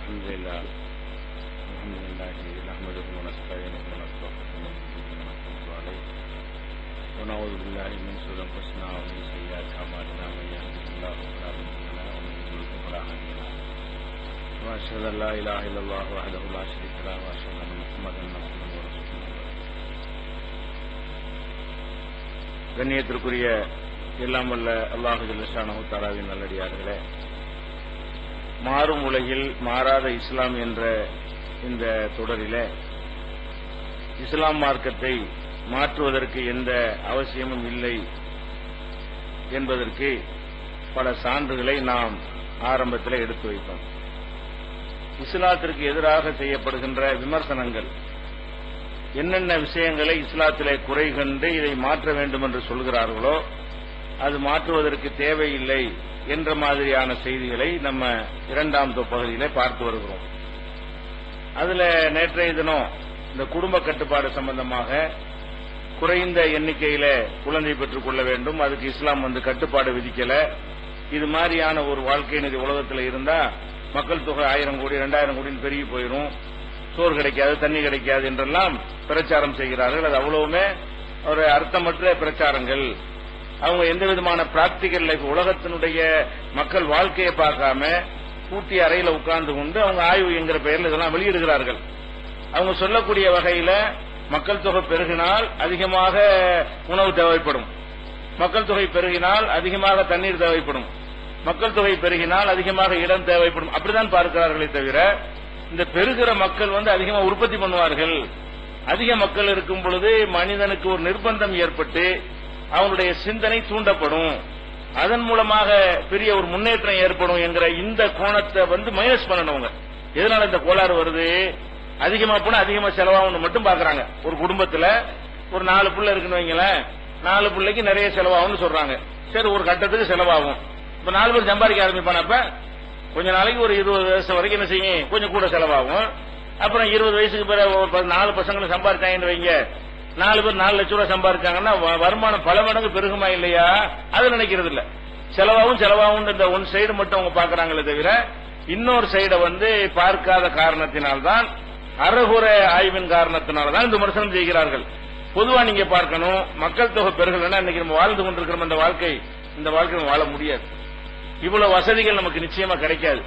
الحمد لله نحمده ونستعينه ونستغفره ونتوب عليه ونعوذ بالله من شرور انفسنا ومن سيئات اعمالنا من يهده الله فلا مضل له ومن يضلل فلا هادي له واشهد ان لا اله الا الله وحده لا شريك له واشهد ان محمدا عبده ورسوله. கண்ணியத்திற்குரிய எல்லாம் வல்ல அல்லாஹ் ஜல்ல ஷானஹு தஆலாவின் நல்லடியார்களே, மாறும் உலகில் மாறாத இஸ்லாம் என்ற இந்த தொடரிலே இஸ்லாம் மார்க்கத்தை மாற்றுவதற்கு எந்த அவசியமும் இல்லை என்பதற்கு பல சான்றுகளை நாம் ஆரம்பத்தில் எடுத்து வைப்போம். இஸ்லாத்திற்கு எதிராக செய்யப்படுகின்ற விமர்சனங்கள், என்னென்ன விஷயங்களை இஸ்லாத்திலே குறை கண்டு இதை மாற்ற வேண்டும் என்று சொல்கிறார்களோ அது மாற்றுவதற்கு தேவையில்லை என்ற மாதிரியான செய்திகளை நம்ம இரண்டாம் பகுதியிலே பார்த்து வருகிறோம். அதுல நேற்றைய தினம் இந்த குடும்ப கட்டுப்பாடு சம்பந்தமாக குறைந்த எண்ணிக்கையில குழந்தை பெற்றுக் கொள்ள வேண்டும், அதுக்கு இஸ்லாம் கட்டுப்பாடு விதிக்கல, இது மாதிரியான ஒரு வாழ்க்கை நிதி உலகத்தில் இருந்தா மக்கள் தொகை 1000 கோடி 2000 கோடின்னு பெருகி போயிடும், சோறு கிடைக்காது தண்ணி கிடைக்காது என்றெல்லாம் பிரச்சாரம் செய்கிறார்கள். அது அவ்வளவுமே ஒரு அர்த்தமற்ற பிரச்சாரங்கள். அவங்க எந்த விதமான பிராக்டிகல் லைஃப், உலகத்தினுடைய மக்கள் வாழ்க்கையை பார்க்காம கூட்டி அறையில உட்கார்ந்து கொண்டு அவங்க ஆய்வு என்கிற பெயரில் இதெல்லாம் வெளியிடுகிறார்கள். அவங்க சொல்லக்கூடிய வகையில மக்கள் தொகை பெருகினால் அதிகமாக உணவு தேவைப்படும், மக்கள் தொகை பெருகினால் அதிகமாக தண்ணீர் தேவைப்படும், மக்கள் தொகை பெருகினால் அதிகமாக இடம் தேவைப்படும், அப்படிதான் பார்க்கிறார்களே தவிர இந்த பெருகிற மக்கள் அதிகமாக உற்பத்தி பண்ணுவார்கள். அதிக மக்கள் இருக்கும் பொழுது மனிதனுக்கு ஒரு நிர்பந்தம் ஏற்பட்டு அவனுடைய சிந்தனை தூண்டப்படும், அதன் மூலமாக பெரிய ஒரு முன்னேற்றம் ஏற்படும் என்கிற இந்த கோணத்தை மைனஸ் பண்ணணும். எதனால இந்த கோளாறு வருது? அதிகமா போனா அதிகமா செலவாகும் மட்டும் பாக்குறாங்க. ஒரு குடும்பத்துல ஒரு 4 பிள்ளை இருக்குன்னு வைங்களேன், 4 பிள்ளைக்கு நிறைய செலவாகும்னு சொல்றாங்க. சரி, ஒரு கட்டத்துக்கு செலவாகும். இப்ப 4 பேர் சம்பாதிக்க ஆரம்பிப்பானப்ப கொஞ்ச நாளைக்கு ஒரு 20 வருஷம் வரைக்கும் என்ன செய்யும், கொஞ்சம் கூட செலவாகும். அப்புறம் 20 வயசுக்கு பிறகு ஒரு 4 பசங்களை சம்பாதிச்சாங்கன்னு வைங்க, 4 பேர் 4 லட்சம் ரூபாய் சம்பாதிச்சாங்கன்னா வருமானம் பல மடங்கு பெருகுமா இல்லையா? அது நினைக்கிறது இல்ல. செலவாகும் இந்த ஒன் சைடு மட்டும் அவங்க பாக்குறாங்களே தவிர இன்னொரு சைடை பார்க்காத காரணத்தினால்தான், அறகுறை ஆய்வின் காரணத்தினால்தான் இந்த விமர்சனம் செய்கிறார்கள். பொதுவா நீங்க பார்க்கணும், மக்கள் தொகை பெருகலன்னா இன்னைக்கு நம்ம வாழ்ந்து கொண்டிருக்கிற இந்த வாழ்க்கை வாழ முடியாது. இவ்வளவு வசதிகள் நமக்கு நிச்சயமா கிடைக்காது.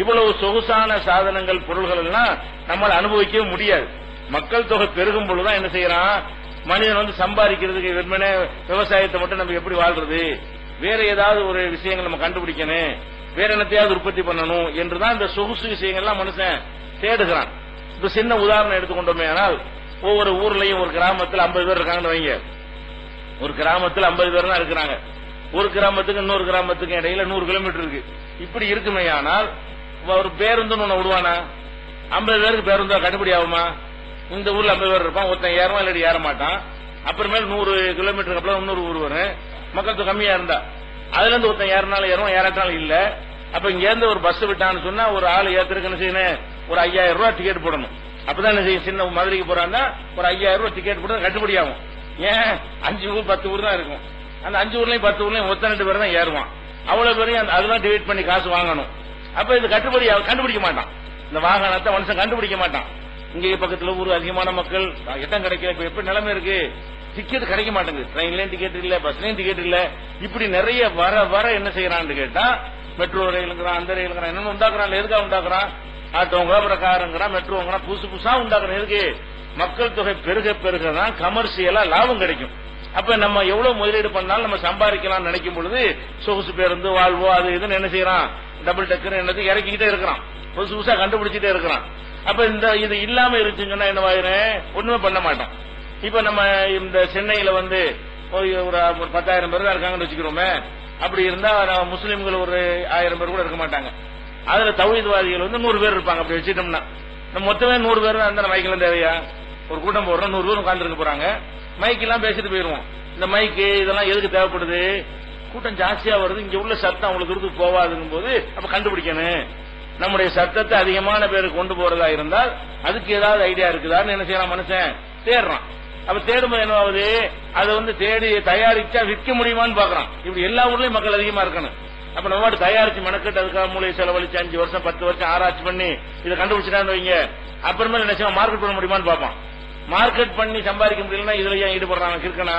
இவ்வளவு சொகுசான சாதனங்கள் பொருள்கள் எல்லாம் நம்மால் அனுபவிக்கவே முடியாது. மக்கள் தொகை பெருகும் பொழுதுதான் என்ன செய்யறான் மனிதன் சம்பாதிக்கிறதுக்கு வெறுமனே விவசாயத்தை மட்டும் நம்ம எப்படி வாழ்றது, வேற ஏதாவது ஒரு விஷயங்கள் நம்ம கண்டுபிடிக்கணும், வேற என்னத்தையாவது உற்பத்தி பண்ணணும் என்றுதான் இந்த சொகுசு விஷயங்கள்லாம் மனுஷன் தேடுகிறான். இப்ப சின்ன உதாரணம் எடுத்துக்கொண்டோமே ஆனால், ஒவ்வொரு ஊர்லயும் ஒரு கிராமத்தில் 50 பேர் இருக்காங்கன்னு வைங்க. ஒரு கிராமத்தில் 50 பேர் தான் இருக்கிறாங்க. ஒரு கிராமத்துக்கு இன்னொரு கிராமத்துக்கு இடையில 100 கிலோமீட்டர் இருக்கு. இப்படி இருக்குமே ஆனால் ஒரு பேருந்துன்னு ஒண்ணு விடுவானா? 50 பேருக்கு பேருந்து கட்டுப்படி ஆகுமா? இந்த ஊர்ல 50 பேர் இருப்பான், ஒருத்தன் ஏறமா இல்லாட்டி ஏற மாட்டான். அப்புறமேல் 100 கிலோமீட்டருக்கு அப்புறம் இன்னொரு ஊர் வரும், மக்கள் தொகை கம்மியா இருந்தா அதுல இருந்து ஒருத்தன் ஏறினாலும் ஏறும், ஏறாட்டாலும் இல்ல. அப்ப இங்க இருந்து ஒரு பஸ் விட்டான்னு சொன்னா ஒரு ஆள் ஏத்துறதுக்கு என்ன செய்யணும், ஒரு 5000 ரூபாய் டிக்கெட் போடணும். அப்பதான் என்ன செய்யும், சின்ன மதுரைக்கு போறான்னா ஒரு 5000 ரூபாய் டிக்கெட் போட்டு கட்டுப்படி ஆகும். ஏன் 5 ஊர் 10 ஊர் தான் இருக்கும், அந்த 5 ஊர்லயும் 10 ஊர்லயும் ஒருத்தன் 2 பேர் தான் ஏறுவான். அவ்வளவு பேரையும் அதெல்லாம் டிவைட் பண்ணி காசு வாங்கணும். அப்ப இது கண்டுபிடிக்க மாட்டான், இந்த வாகனத்தை மனுஷன் கண்டுபிடிக்க மாட்டான். இங்கே பக்கத்துல ஊர் அதிகமான மக்கள், இடம் கிடைக்கல. இப்ப எப்படி நிலைமை இருக்கு, டிக்கெட் கிடைக்க மாட்டேங்குது, ட்ரெயின்லயும் டிக்கெட் இல்ல, பஸ்லயும் டிக்கெட் இல்ல. இப்படி நிறைய வர என்ன செய்யறான்னு கேட்டா, மெட்ரோ ரயிலுங்கிறான், அந்த ரயிலுங்கிறான், என்னன்னு உண்டாக்குறான். எதுக்காக உண்டாக்குறான்? ஆட்டோங்கிற காருங்கிறான், மெட்ரோங்கிறான், புதுசா உண்டாக்குறான். எதுக்கு? மக்கள் தொகை பெருக பெருகதான் கமர்ஷியலா லாபம் கிடைக்கும். அப்ப நம்ம எவ்வளவு முதலீடு பண்ணாலும் நம்ம சம்பாதிக்கலாம் நினைக்கும் பொழுது சொகுசு பேருந்து வாழ்வோ அது இதுன்னு என்ன செய்யறான், டபுள் டக்கர் என்னது இறக்கிக்கிட்டே இருக்கிறான், புதுசா கண்டுபிடிச்சிட்டே இருக்கிறான். அப்ப இது இல்லாம இருந்துச்சுன்னு சொன்னா என்னவாயிரும், ஒண்ணுமே பண்ண மாட்டோம். இப்ப நம்ம இந்த சென்னையில ஒரு 10,000 பேர் தான் இருக்காங்கன்னு வச்சுக்கிறோமே. அப்படி இருந்தா முஸ்லீம்கள் ஒரு 1000 பேர் கூட இருக்க மாட்டாங்க. அதுல தௌஹீத்வாதிகள் 100 பேர் இருப்பாங்க. அப்படி வச்சுட்டோம்னா நம்ம மொத்தமே 100 பேர் தான் அந்த மைக்கெல்லாம் தேவையா? ஒரு கூட்டம் போடுறோம், 100 பேர் உட்கார்ந்துருக்க போறாங்க, மைக்கெல்லாம் பேசிட்டு போயிருவோம். இந்த மைக்கு இதெல்லாம் எதுக்கு தேவைப்படுது? கூட்டம் ஜாஸ்தியா வருது, இங்க உள்ள சத்தம் அவ்வளவு தூரத்துக்கு போவாதுங்கும் போது அப்ப கண்டுபிடிக்கணும். நம்முடைய சத்தத்தை அதிகமான பேருக்கு கொண்டு போறதா இருந்தால் அதுக்கு ஏதாவது ஐடியா இருக்குதான்னு என்ன செய்யலாம், மனுஷன் தேடுறான். அப்ப தேடும்போது என்ன ஆகுது, அதை தேடி தயாரிச்சா விற்க முடியுமான்னு பாக்குறான். இப்படி எல்லா ஊர்லயும் மக்கள் அதிகமா இருக்கணும். அப்ப நம்ம மட்டும் தயாரிச்சு மெனக்கட்டு அதுக்காக மூளை செலவழிச்சு 5 வருஷம் 10 வருஷம் ஆராய்ச்சி பண்ணி இதை கண்டுபிடிச்சிட்டான்னு வைங்க, அப்புறமே நினைச்சா மார்க்கெட் பண்ண முடியுமான்னு பார்ப்பான். மார்க்கெட் பண்ணி சம்பாதிக்க முடியலன்னா இதுல ஏன் ஈடுபடுறான் இருக்கனா?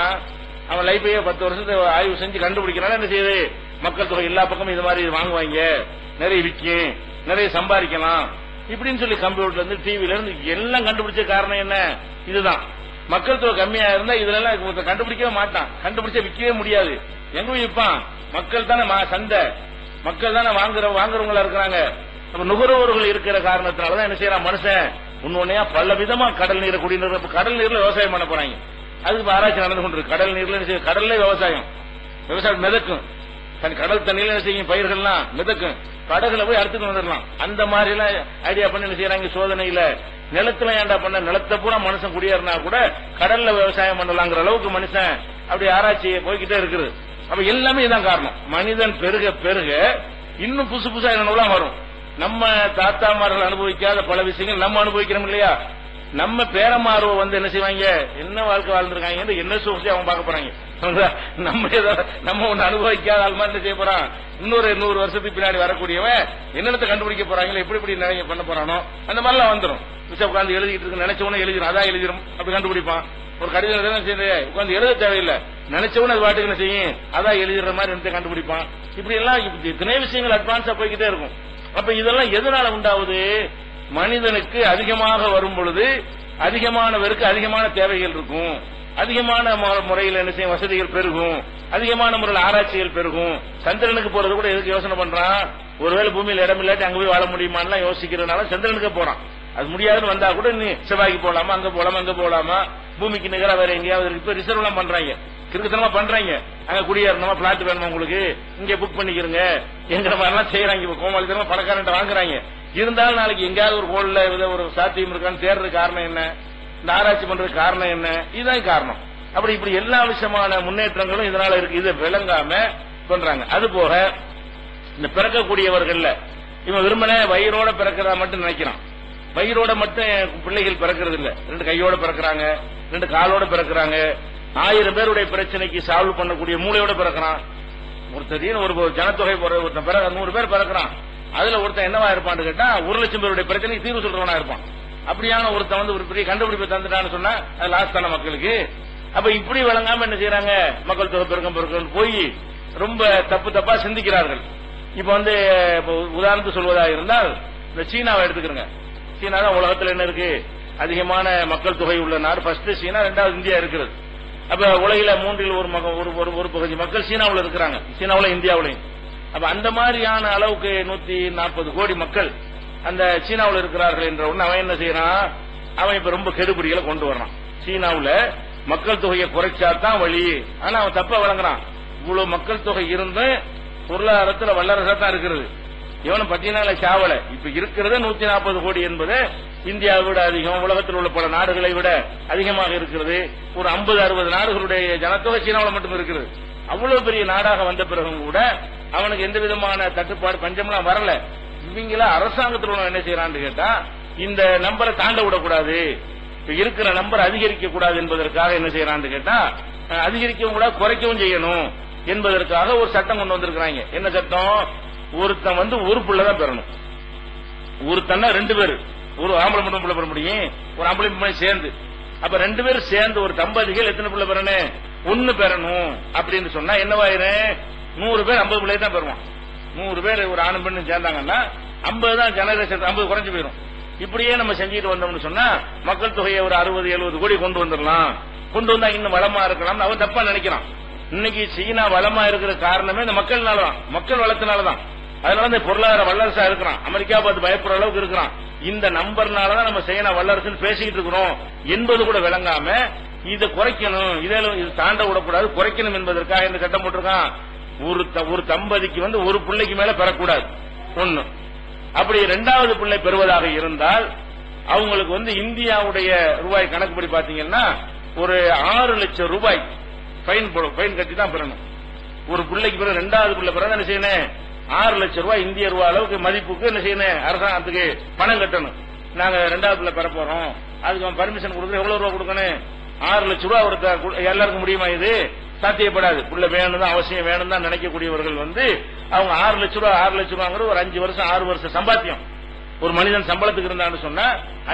அவன் லைஃபையே 10 வருஷத்தை ஆய்வு செஞ்சு கண்டுபிடிக்கிறான். என்ன செய்யுது? மக்கள் தொகை எல்லா பக்கமும் இது மாதிரி வாங்குவாங்க, நிறைய விற்கும், நிறைய சம்பாதிக்கலாம் இப்படின்னு சொல்லி கம்ப்யூட்டர்ல இருந்து டிவில இருந்து எல்லாம் கண்டுபிடிச்ச காரணம் என்ன? இதுதான். மக்கள் தொகை கம்மியா இருந்தா இதுல எல்லாம் கண்டுபிடிக்கவே மாட்டான், கண்டுபிடிச்சா விற்கவே முடியாது. எங்க விற்பான்? மக்கள் தானே சந்தை, மக்கள் தானே வாங்குறவங்களா இருக்கிறாங்க. நம்ம நுகர்வோர்கள் இருக்கிற காரணத்தினாலதான் என்ன செய்யறான் மனுஷன் ஒன்னொன்னையா பல விதமா கடல் நீரை குடிநீர். கடல் நீர்ல விவசாயம் பண்ண போறாங்க, அதுக்கு ஆராய்ச்சி நடந்து கொண்டிருக்கு. கடல் நீர்ல கடல்ல விவசாயம் மிதக்கும், கடல் தண்ணியில என்ன செய்யும்? பயிர்கள்லாம் மிதக்கும், படகுல போய் அறுத்துட்டு வந்துடலாம். அந்த மாதிரி எல்லாம் ஐடியா பண்ணி என்ன செய்யறாங்க சோதனையில. நிலத்துல ஏண்டா பண்ண, நிலத்தை பூரா மனுஷன் குடியேறினா கூட கடல்ல விவசாயம் பண்ணலாங்கிற அளவுக்கு மனுஷன் அப்படி ஆராய்ச்சி போய்கிட்டே இருக்குது. அப்ப எல்லாமே இதான் காரணம். மனிதன் பெருக பெருக இன்னும் புதுசு புதுசா என்னெல்லாம் வரும். நம்ம தாத்தாமார்கள் அனுபவிக்காத பல விஷயங்கள் நம்ம அனுபவிக்கிறோம் இல்லையா? நம்ம பேரமார்வ என்ன செய்வாங்க, என்ன வாழ்க்கை வாழ்ந்துருக்காங்க, என்ன சோசி அவங்க பார்க்க போறாங்க. நம்ம ஒண்ணு அனுபவிக்காத ஆள் மாதிரி என்ன செய்ய போறான், இன்னொரு 100 வருஷத்துக்கு பின்னாடி வரக்கூடியவன் என்னென்னத்தை கண்டுபிடிக்க போறாங்களோ, எப்படி எப்படி நிறைய பண்ண போறானோ அந்த மாதிரிலாம் வந்துடும். உட்காந்து எழுதிட்டு இருக்கு, நினைச்சவன எழுதிடும், அதான் எழுதிடும், அப்படி கண்டுபிடிப்பான். ஒரு கடிதம் உட்காந்து எழுத தேவையில்லை, நினைச்சவன அது பாட்டுக்கு என்ன செய்யும், அதான் எழுதிடுற மாதிரி கண்டுபிடிப்பான். இப்படி எல்லாம் இத்தனை விஷயங்கள் அட்வான்ஸா போய்கிட்டே இருக்கும். அப்ப இதெல்லாம் எதனால உண்டாவது? மனிதனுக்கு அதிகமாக வரும் பொழுது அதிகமானவருக்கு அதிகமான தேவைகள் இருக்கும், அதிகமான முறையில் என்ன செய்யும் வசதிகள் பெருகும், அதிகமான முறையில் ஆராய்ச்சிகள் பெருகும். சந்திரனுக்கு போறது கூட எதுக்கு யோசனை பண்றான்? ஒருவேளை பூமியில் இடம் இல்லாட்டி அங்க போய் வாழ முடியுமான்னு யோசிக்கிறதுனால சந்திரனுக்கு போறான். அது முடியாதுன்னு வந்தா கூட நீ செவ்வாய்க்கு போலாமா, அங்க போலாமா, அங்க போலாமா, பூமிக்கு நிகரா வேற எங்கேயாவது இப்ப ரிசர்வ் எல்லாம் பண்றாங்க, கிறுக்குத்தனமா பண்றாங்க. அங்க குடியேறணுமா, பிளாட் வேணுமா உங்களுக்கு, இங்க புக் பண்ணிக்கிறங்க எங்கிற மாதிரி எல்லாம் செய்யறாங்க. கோமாளித்தனமா பணக்காரன் வாங்குறாங்க. இருந்தாலும் நாளைக்கு எங்கேயாவது ஒரு கோள்ல ஒரு சாத்தியம் இருக்கான்னு தேடுறது காரணம் என்ன? இந்த ஆராய்ச்சி பண்றது காரணம் என்ன? இதுதான் காரணம். அப்படி இப்படி எல்லா விஷயமான முன்னேற்றங்களும் இதனால இருக்கு. இதை விளங்காம பண்றாங்க. அது போக இந்த பிறக்கக்கூடியவர்கள் இவன் விரும்பின வயிறோட பிறக்கிறதா மட்டும் நினைக்கிறான். வயிறோட மட்டும் பிள்ளைகள் பிறக்கிறது இல்ல, 2 கையோட பிறக்கிறாங்க, 2 காலோட பிறக்கிறாங்க. 1000 பேருடைய பிரச்சனைக்கு சால்வ் பண்ணக்கூடிய மூளையோட பிறக்கிறான். ஒருத்தர் ஒரு ஜனத்தொகை ஒருத்தன் 100 பேர் பிறக்கிறான். அதுல ஒருத்தன் என்னவா இருப்பான்னு கேட்டா 1,00,000 பேருடைய பிரச்சனைக்கு தீர்வு சொல்றவனா இருப்பான். அப்படியான ஒருத்தன் ஒரு பெரிய கண்டுபிடிப்பை தந்துட்டான்னு சொன்னா அது லாஸ் தானே மக்களுக்கு. அப்ப இப்படி விளங்காம என்ன செய்யறாங்க, மக்கள் தொகை பெருக்கம் போய் ரொம்ப தப்பா சிந்திக்கிறார்கள். இப்ப உதாரணத்துக்கு சொல்வதாக இருந்தால் இந்த சீனாவை எடுத்துக்கிறங்க. சீனா தான் உலகத்தில் என்ன இருக்கு, அதிகமான மக்கள் தொகை உள்ள நாடு. ஃபர்ஸ்ட் சீனா, 2வது இந்தியா இருக்கிறது. அப்ப உலகில 3ல் ஒரு பகுதி மக்கள் சீனாவில் இருக்கிறாங்க, சீனாவில் இந்தியாவிலையும். அப்ப அந்த மாதிரியான அளவுக்கு 140 கோடி மக்கள் அந்த சீனாவில் இருக்கிறார்கள் என்ற ஒண்ணு அவன் என்ன செய்யறான், அவன் இப்ப ரொம்ப கெடுபிடிகளை கொண்டு வரான். சீனாவுல மக்கள் தொகையை குறைச்சாதான் வழி. ஆனா அவன் தப்பா வழங்குறான். இவ்வளவு மக்கள் தொகை இருந்து பொருளாதாரத்தில் வல்லரசா தான் இருக்கிறது. இவனும் 14 சாவல. இப்ப இருக்கிறது 140 கோடி என்பது இந்தியாவை விட அதிகம், உலகத்தில் உள்ள பல நாடுகளை விட அதிகமாக இருக்கிறது. ஒரு 50-60 நாடுகளுடைய ஜனத்தொகை சீனாவில் மட்டும் இருக்கிறது. அவ்வளவு பெரிய நாடாக வந்த பிறகும் கூட அவனுக்கு எந்த விதமான தட்டுப்பாடு பஞ்சம்லாம் வரல. இவங்கள அரசாங்கத்தில் என்ன செய்யறான்னு கேட்டா, இந்த நம்பரை தாண்ட விடக்கூடாது, இப்ப இருக்கிற நம்பர் அதிகரிக்க கூடாது என்பதற்காக என்ன செய்யறான்னு கேட்டா, அதிகரிக்கவும் கூட குறைக்கவும் செய்யணும் என்பதற்காக ஒரு சட்டம் கொண்டு வந்திருக்கிறாங்க. என்ன சட்டம்? ஒருத்தன் ஒரு புள்ளதான் பெறணும். ஒருத்தன்னா 2 பேர், ஒரு ஆம்பளை மட்டும் புள்ள பெற முடியும், ஒரு ஆம்பளை பொம்பளை சேர்ந்து. அப்ப 2 பேரும் சேர்ந்து ஒரு தம்பதிகள் எத்தனை புள்ள பெறணும்? 1 பெறணும் அப்படின்னு சொன்னா என்னவாயிரும், 100 பேர் 50 பிள்ளை தான் பெறுவான். 100 பேர் ஒரு ஆணும் பெண்ணும் சேர்ந்தாங்கன்னா 50 தான் ஜெனரேஷன், 50 குறைஞ்சு போயிடும். இப்படியே நம்ம செஞ்சுட்டு வந்தோம்னு சொன்னா மக்கள் தொகையை ஒரு 60-70 கோடி கொண்டு வந்துடலாம். கொண்டு வந்தா இன்னும் வளமா இருக்கலாம். அவன் தப்பா நினைக்கிறான். இன்னைக்கு சீனா வளமா இருக்கிற காரணமே இந்த மக்கள்னாலதான், மக்கள் வளத்தினாலதான். அதனால இந்த பொருளாதார வல்லரசா இருக்கிறான். அமெரிக்கா பார்த்து பயப்படுற அளவுக்கு இருக்கிறான். இந்த நம்பர்னாலதான் நம்ம சீனா வல்லரசுன்னு பேசிக்கிட்டு இருக்கிறோம் என்பது கூட விளங்காம இதை குறைக்கணும், இது தாண்ட விடக்கூடாது, குறைக்கணும் என்பதற்காக இந்த சட்டம் போட்டிருக்கான். ஒரு தம்பதிக்கு ஒரு பிள்ளைக்கு மேல பெறக்கூடாது ஒண்ணு. அப்படி 2வது பிள்ளை பெறுவதாக இருந்தால் அவங்களுக்கு இந்தியாவுடைய ரூபாய் கணக்குப்படி பாத்தீங்கன்னா ஒரு 6 லட்சம் ரூபாய் ஃபைன் கட்டி தான் பெறணும். ஒரு பிள்ளைக்கு பிறகு 2வது பிள்ளை பிறகு என்ன செய்யணும், 6 லட்சம் ரூபாய் இந்திய ரூபாய் அளவுக்கு மதிப்புக்கு என்ன செய்யணும், அரசாங்கத்துக்கு பணம் கட்டணும். நாங்க 2வது பிள்ளை பெற போறோம், அதுக்கு பர்மிஷன் கொடுக்கணும். எவ்வளவு ரூபாய் கொடுக்கணும்? 6 லட்சம் ரூபாய். எல்லாருக்கும் முடியுமா? இது சாத்தியப்படாது. புள்ள வேணும் தான், அவசியம் வேணும் தான் நினைக்கக்கூடியவர்கள் அவங்க 6 லட்சம் ரூபாங்கிறது ஒரு 5 வருஷம் 6 வருஷம் சம்பாத்தியம். ஒரு மனிதன் சம்பளத்துக்கு இருந்தான்னு சொன்னா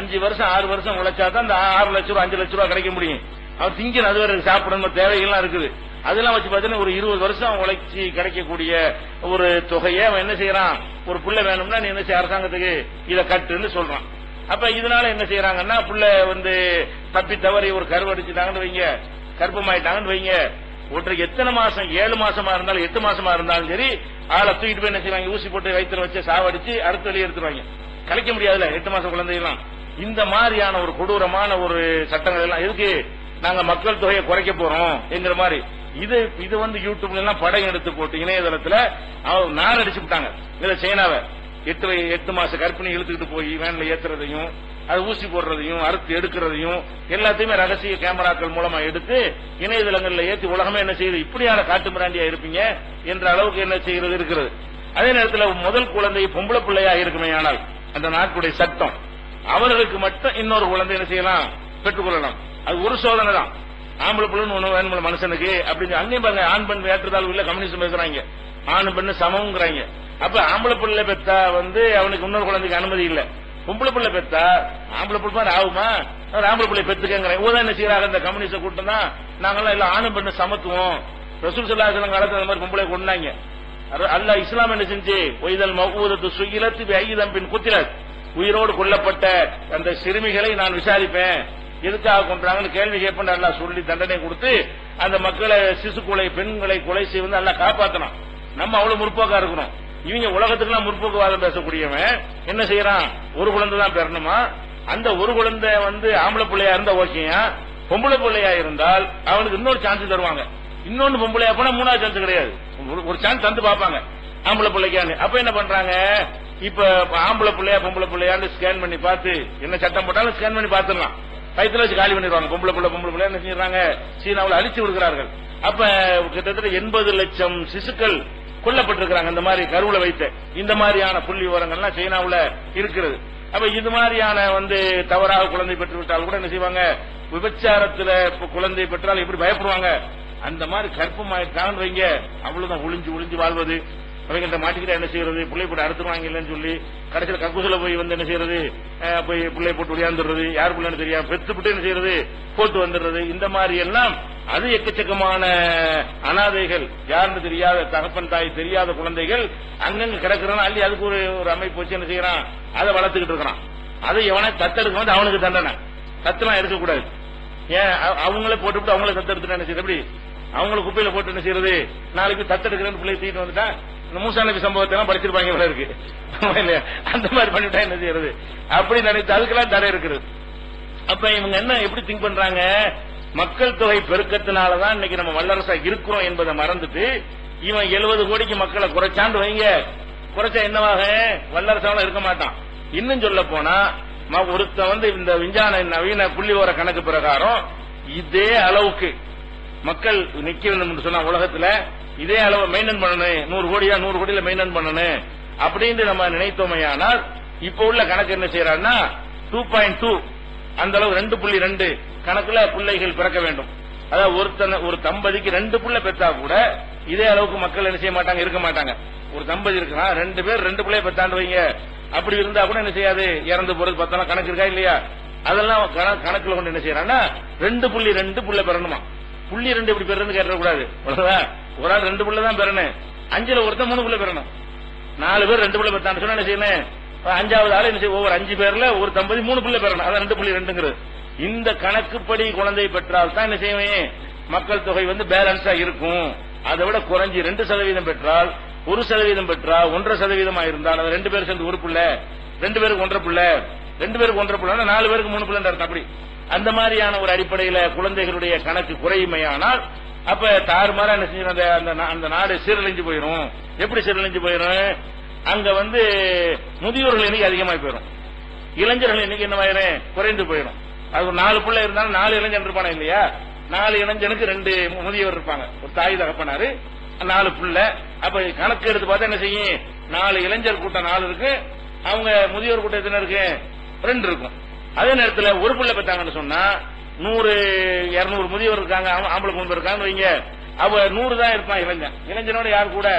5 வருஷம் 6 வருஷம் உழைச்சாதான் அந்த 6 லட்சம் ரூபாய் 5 லட்சம் ரூபாய் கிடைக்க முடியும். அவர் திங்கணும், அது வரை சாப்பிடணும், தேவைகள்லாம் இருக்குது. அதெல்லாம் வச்சு பார்த்தீங்கன்னா ஒரு 20 வருஷம் உழைச்சி கிடைக்கக்கூடிய ஒரு தொகையை அவன் என்ன செய்யறான், ஒரு புள்ள வேணும்னா நீ என்ன செய்ய அரசாங்கத்துக்கு இதை கட்டுன்னு சொல்றான். அப்ப இதனால என்ன செய்யறாங்கன்னா, புள்ள தப்பி தவறி ஒரு கருவடிச்சுட்டாங்கன்னு வைங்க, கர்ப்பமாயிட்டாங்கன்னு வைங்க, ஒன்றைக்கு எத்தனை மாசம் 7 மாசமா இருந்தாலும் 8 மாசமா இருந்தாலும் சரி, ஆளை தூக்கிட்டு போய் என்ன செய்வாங்க, ஊசி போட்டு வயிற்றுல வச்சு சாவடிச்சு அடுத்த வெளியே எடுத்துருவாங்க. கலைக்க முடியாதுல 8 மாசம் குழந்தைகள்லாம். இந்த மாதிரியான ஒரு கொடூரமான ஒரு சட்டங்கள் எல்லாம் எதுக்கு, நாங்க மக்கள் தொகையை குறைக்க போறோம் என்கிற மாதிரி. இது யூடியூப்ல எல்லாம் படம் எடுத்து போட்டு இணையதளத்துல நார் அடிச்சு விட்டாங்க. இதுல சைனாவை 8 மாச கர்ப்பிணி இழுத்துக்கிட்டு போய் வேன்ல ஏத்துறதையும், அது ஊசி போடுறதையும், அறுத்து எடுக்கிறதையும் எல்லாத்தையுமே ரகசிய கேமராக்கள் மூலமா எடுத்து இணையதளங்கள்ல ஏற்றி உலகமே என்ன செய்யுது, இப்படியான காட்டு மிராண்டியா இருப்பீங்க என்ற அளவுக்கு என்ன செய்யறது இருக்கிறது. அதே நேரத்தில் முதல் குழந்தை பொம்பளை பிள்ளையா இருக்குமே, ஆனால் அந்த நாட்டுடைய சட்டம் அவர்களுக்கு மட்டும் இன்னொரு குழந்தை என்ன செய்யலாம், பெற்றுக்கொள்ளலாம். அது ஒரு சோதனை தான். ஆம்பளை பிள்ளைன்னு ஒண்ணு வேணும்ல மனுஷனுக்கு அப்படின்னு அங்கேயும் பாருங்க, ஆண் பெண் ஏற்றதால் இல்ல கம்யூனிஸ்ட் பேசுறாங்க, ஆண் பெண்ணு சமம்ங்கிறாங்க. அப்ப ஆம்பளை பிள்ளை பெத்தா அவனுக்கு இன்னொரு குழந்தைக்கு அனுமதி இல்ல. பொம்பளை பிள்ளை பெத்தா ஆம்பளை பிள்ளை ஆகுமா, ஆம்பளை பிள்ளை பெத்துக்கங்கிறேன். என்ன செய்யறாங்க இந்த கம்யூனிஸ்ட் கூட்டம் தான், நாங்கெல்லாம் இல்ல ஆணு பெண்ணு சமத்துவம். ரசூல் ஸல்லல்லாஹு அலைஹி வஸல்லம் காலத்துல அந்த மாதிரி பொம்பளை கொண்டாங்க. அல்லாஹ் இஸ்லாம் என்ன செஞ்சு, ஒய்தல் மவ்ஊதத்து சுயிலத் பிஐதம்பின் குத்திலத், உயிரோடு கொல்லப்பட்ட அந்த சிறுமிகளை நான் விசாரிப்பேன், எதுக்காக கொண்டாங்கன்னு கேள்வி கேட்பேன் அல்லாஹ் சொல்லி தண்டனை கொடுத்து அந்த மக்களை, சிசுக்குலை பெண்களை கொலை செய்வது அல்லாஹ் காப்பாற்றணும். நம்ம அவ்வளவு முற்போக்கா இருக்கிறோம். இவங்க உலகத்துக்குலாம் முற்போக்குவாதம் பேசக்கூடியவன் என்ன செய்யறான், ஒரு குழந்தை தான் பெறணுமா, அந்த ஒரு குழந்தை ஆம்பளை பிள்ளையா இருந்தா ஓகேயா, பொம்பளை பிள்ளையா இருந்தால் அவனுக்கு இன்னொரு சான்ஸ் தருவாங்க. இன்னொன்னு பொம்பளையா போனா 3வது சான்ஸ் கிடையாது, ஒரு சான்ஸ் தந்து பாப்பாங்க ஆம்பளை பிள்ளைக்கான்னு. அப்ப என்ன பண்றாங்க, இப்ப ஆம்பளை பிள்ளையா பொம்பளை பிள்ளையான்னு ஸ்கேன் பண்ணி பார்த்து, என்ன சட்டம் போட்டாலும் ஸ்கேன் பண்ணி பார்த்துடலாம், வயிற்றுல வச்சு காலி பண்ணிடுவாங்க. பொம்பளை பிள்ளை என்ன செஞ்சாங்க, சீனாவில் அழிச்சு விடுகிறார்கள். அப்ப கிட்டத்தட்ட 80 லட்சம் சிசுக்கள் கொல்லப்பட்டிருக்கிறாங்க இந்த மாதிரி கருவுல வைத்த. இந்த மாதிரியான புள்ளி விவரங்கள்லாம் சீனாவுல இருக்கிறது. அப்ப இது மாதிரியான தவறாக குழந்தை பெற்று விட்டால் கூட என்ன செய்வாங்க, விபச்சாரத்துல குழந்தை பெற்றால் எப்படி பயப்படுவாங்க, அந்த மாதிரி கற்பமாயிட்டான்னு வைங்க, அவ்வளவுதான் ஒளிஞ்சு வாழ்வது. அவங்கள்ட்ட மாட்டிக்கிட்டா என்ன செய்யறது, பிள்ளை போட்டு அறுத்துருவாங்க இல்லைன்னு சொல்லி கடைசியில் கக்கூசில போய் என்ன செய்யறது, போய் பிள்ளை போட்டு விளையாண்டுறது, யார் பிள்ளைன்னு தெரியாம பெற்றுப்பட்டு என்ன செய்யறது, போட்டு வந்துடுறது. இந்த மாதிரி எல்லாம் அது எக்கச்சக்கமான அனாதைகள், யாருன்னு தெரியாத தகப்பன் தாய் தெரியாத குழந்தைகள் அங்கங்க கிடக்குறான். அள்ளி அதுக்கு ஒரு அமைப்பு வச்சு என்ன செய்யறான், அதை வளர்த்துக்கிட்டு இருக்கிறான். அதை எவனை தத்தெடுக்க அவனுக்கு தண்டனை, தத்தெல்லாம் எடுக்கக்கூடாது. ஏன் அவங்களே போட்டுவிட்டு அவங்களே தத்தெடுத்துட்டா என்ன செய்யறது, எப்படி அவங்களை குப்பையில போட்டு என்ன செய்யறது, நாளைக்கு தத்தெடுக்கிறேன்னு பிள்ளை தூக்கிட்டு வந்துட்டா இந்த மூசா நபி சம்பவத்தை எல்லாம் படிச்சிருப்பாங்க போல இருக்கு, அந்த மாதிரி பண்ணிட்டா என்ன செய்யறது, அப்படி நினைத்து அதுக்கெல்லாம் தடை இருக்குது. அப்ப இவங்க என்ன எப்படி திங்க் பண்றாங்க, மக்கள் தொகை பெருக்கத்தினாலதான் இன்னைக்கு நம்ம வல்லரசா இருக்கிறோம் என்பதை மறந்துட்டு இவன் 70 கோடிக்கு மக்களை குறைச்சாண்டு வைங்க, குறைச்சா என்னவாக வல்லரசாவில் இருக்க மாட்டான். இன்னும் சொல்ல போனா ஒருத்த இந்த விஞ்ஞான நவீன புள்ளிவிவர கணக்கு பிரகாரம் இதே அளவுக்கு மக்கள் நிக்க வேண்டும் என்று சொன்னா உலகத்துல இதே அளவு மெயின்டைன் பண்ணணும், 100 கோடியில மெயின்டைன் பண்ணணும் அப்படின்னு நம்ம நினைத்தோமையானால் இப்ப உள்ள கணக்கு என்ன செய்யறான்னா 2.2 அந்த அளவு 2.2 கணக்குல பிள்ளைகள் பிறக்க வேண்டும். அதாவது ஒரு தம்பதிக்கு 2 பிள்ளை பெற்றா கூட இதே அளவுக்கு மக்கள் என்ன செய்ய மாட்டாங்க, இருக்க மாட்டாங்க. ஒரு தம்பதி இருக்குன்னா 2 பேர் 2 பிள்ளைய பெற்றாண்டு வைங்க, அப்படி இருந்தா கூட என்ன செய்யாது, இறந்து போறது பத்தெல்லாம் கணக்கு இருக்கா இல்லையா, அதெல்லாம் கணக்குல கொண்டு என்ன செய்யறாங்கன்னா 2.2 பிள்ளை பெறணுமா. 0.2 எப்படி பெறணும்னு கேட்டக்கூடாது, ஒரு ஆள் 2 பிள்ளை தான் பெறணும், 5ல ஒருத்தன் 3 பிள்ளை பெறணும். 4 பேர் 2 பிள்ளை பெற்றான்னு சொன்னா என்ன செய்யணும், 5வது ஆள் என்ன செய்ய, ஒவ்வொரு 5 பேர்ல ஒரு தம்பதி 3 பிள்ளை பெறணும், அதான் 2.2ங்கிறது. இந்த கணக்குப்படி குழந்தை பெற்றால் தான் என்ன செய்வேன், மக்கள் தொகை பேலன்ஸா இருக்கும். அதை விட குறைஞ்சி 2% பெற்றால், 1% பெற்றால் 1.5% இருந்தால் அது 2 பேர் சேர்ந்து ஒரு பிள்ளை, 2 பேருக்கு 1 பிள்ளை, 2 பேருக்கு 1 பிள்ளை, 4 பேருக்கு 3 பிள்ளை அர்த்தம். அப்படி அந்த மாதிரியான ஒரு அடிப்படையில குழந்தைகளுடைய கணக்கு குறையுமையானால் அப்ப தாறுமாறா என்ன செஞ்சு அந்த நாடு சீரழிஞ்சு போயிடும். எப்படி சீரழிஞ்சு போயிடும், அங்க முதியோர்கள் எண்ணிக்கை அதிகமாகி போயிடும், இளைஞர்கள் எண்ணிக்கை என்னவாயிரும், குறைந்து போயிடும். அது ஒரு 4 பிள்ளை இருந்தாலும் 4 இளைஞன் இருப்பானா இல்லையா, 4 இளைஞனுக்கு 2 முதியோர் இருப்பாங்க, ஒரு தாய் தகப்பனாரு 4 பிள்ளை. அப்ப கணக்கு எடுத்து பார்த்தா என்ன செய்யும், 4 இளைஞர் கூட்டம் 4 இருக்கு, அவங்க முதியோர் கூட்டம் எத்தனை இருக்கு, 2 இருக்கும். அதே நேரத்தில் ஒரு பிள்ளை பெற்றாங்கன்னு சொன்னா 100-200 முதியோர் இருக்காங்க, ஆம்பளை பொம்பளை இருக்காங்கன்னு வைங்க, அவ 100 தான் இருப்பான் இளைஞன். இளைஞனோட யார் கூட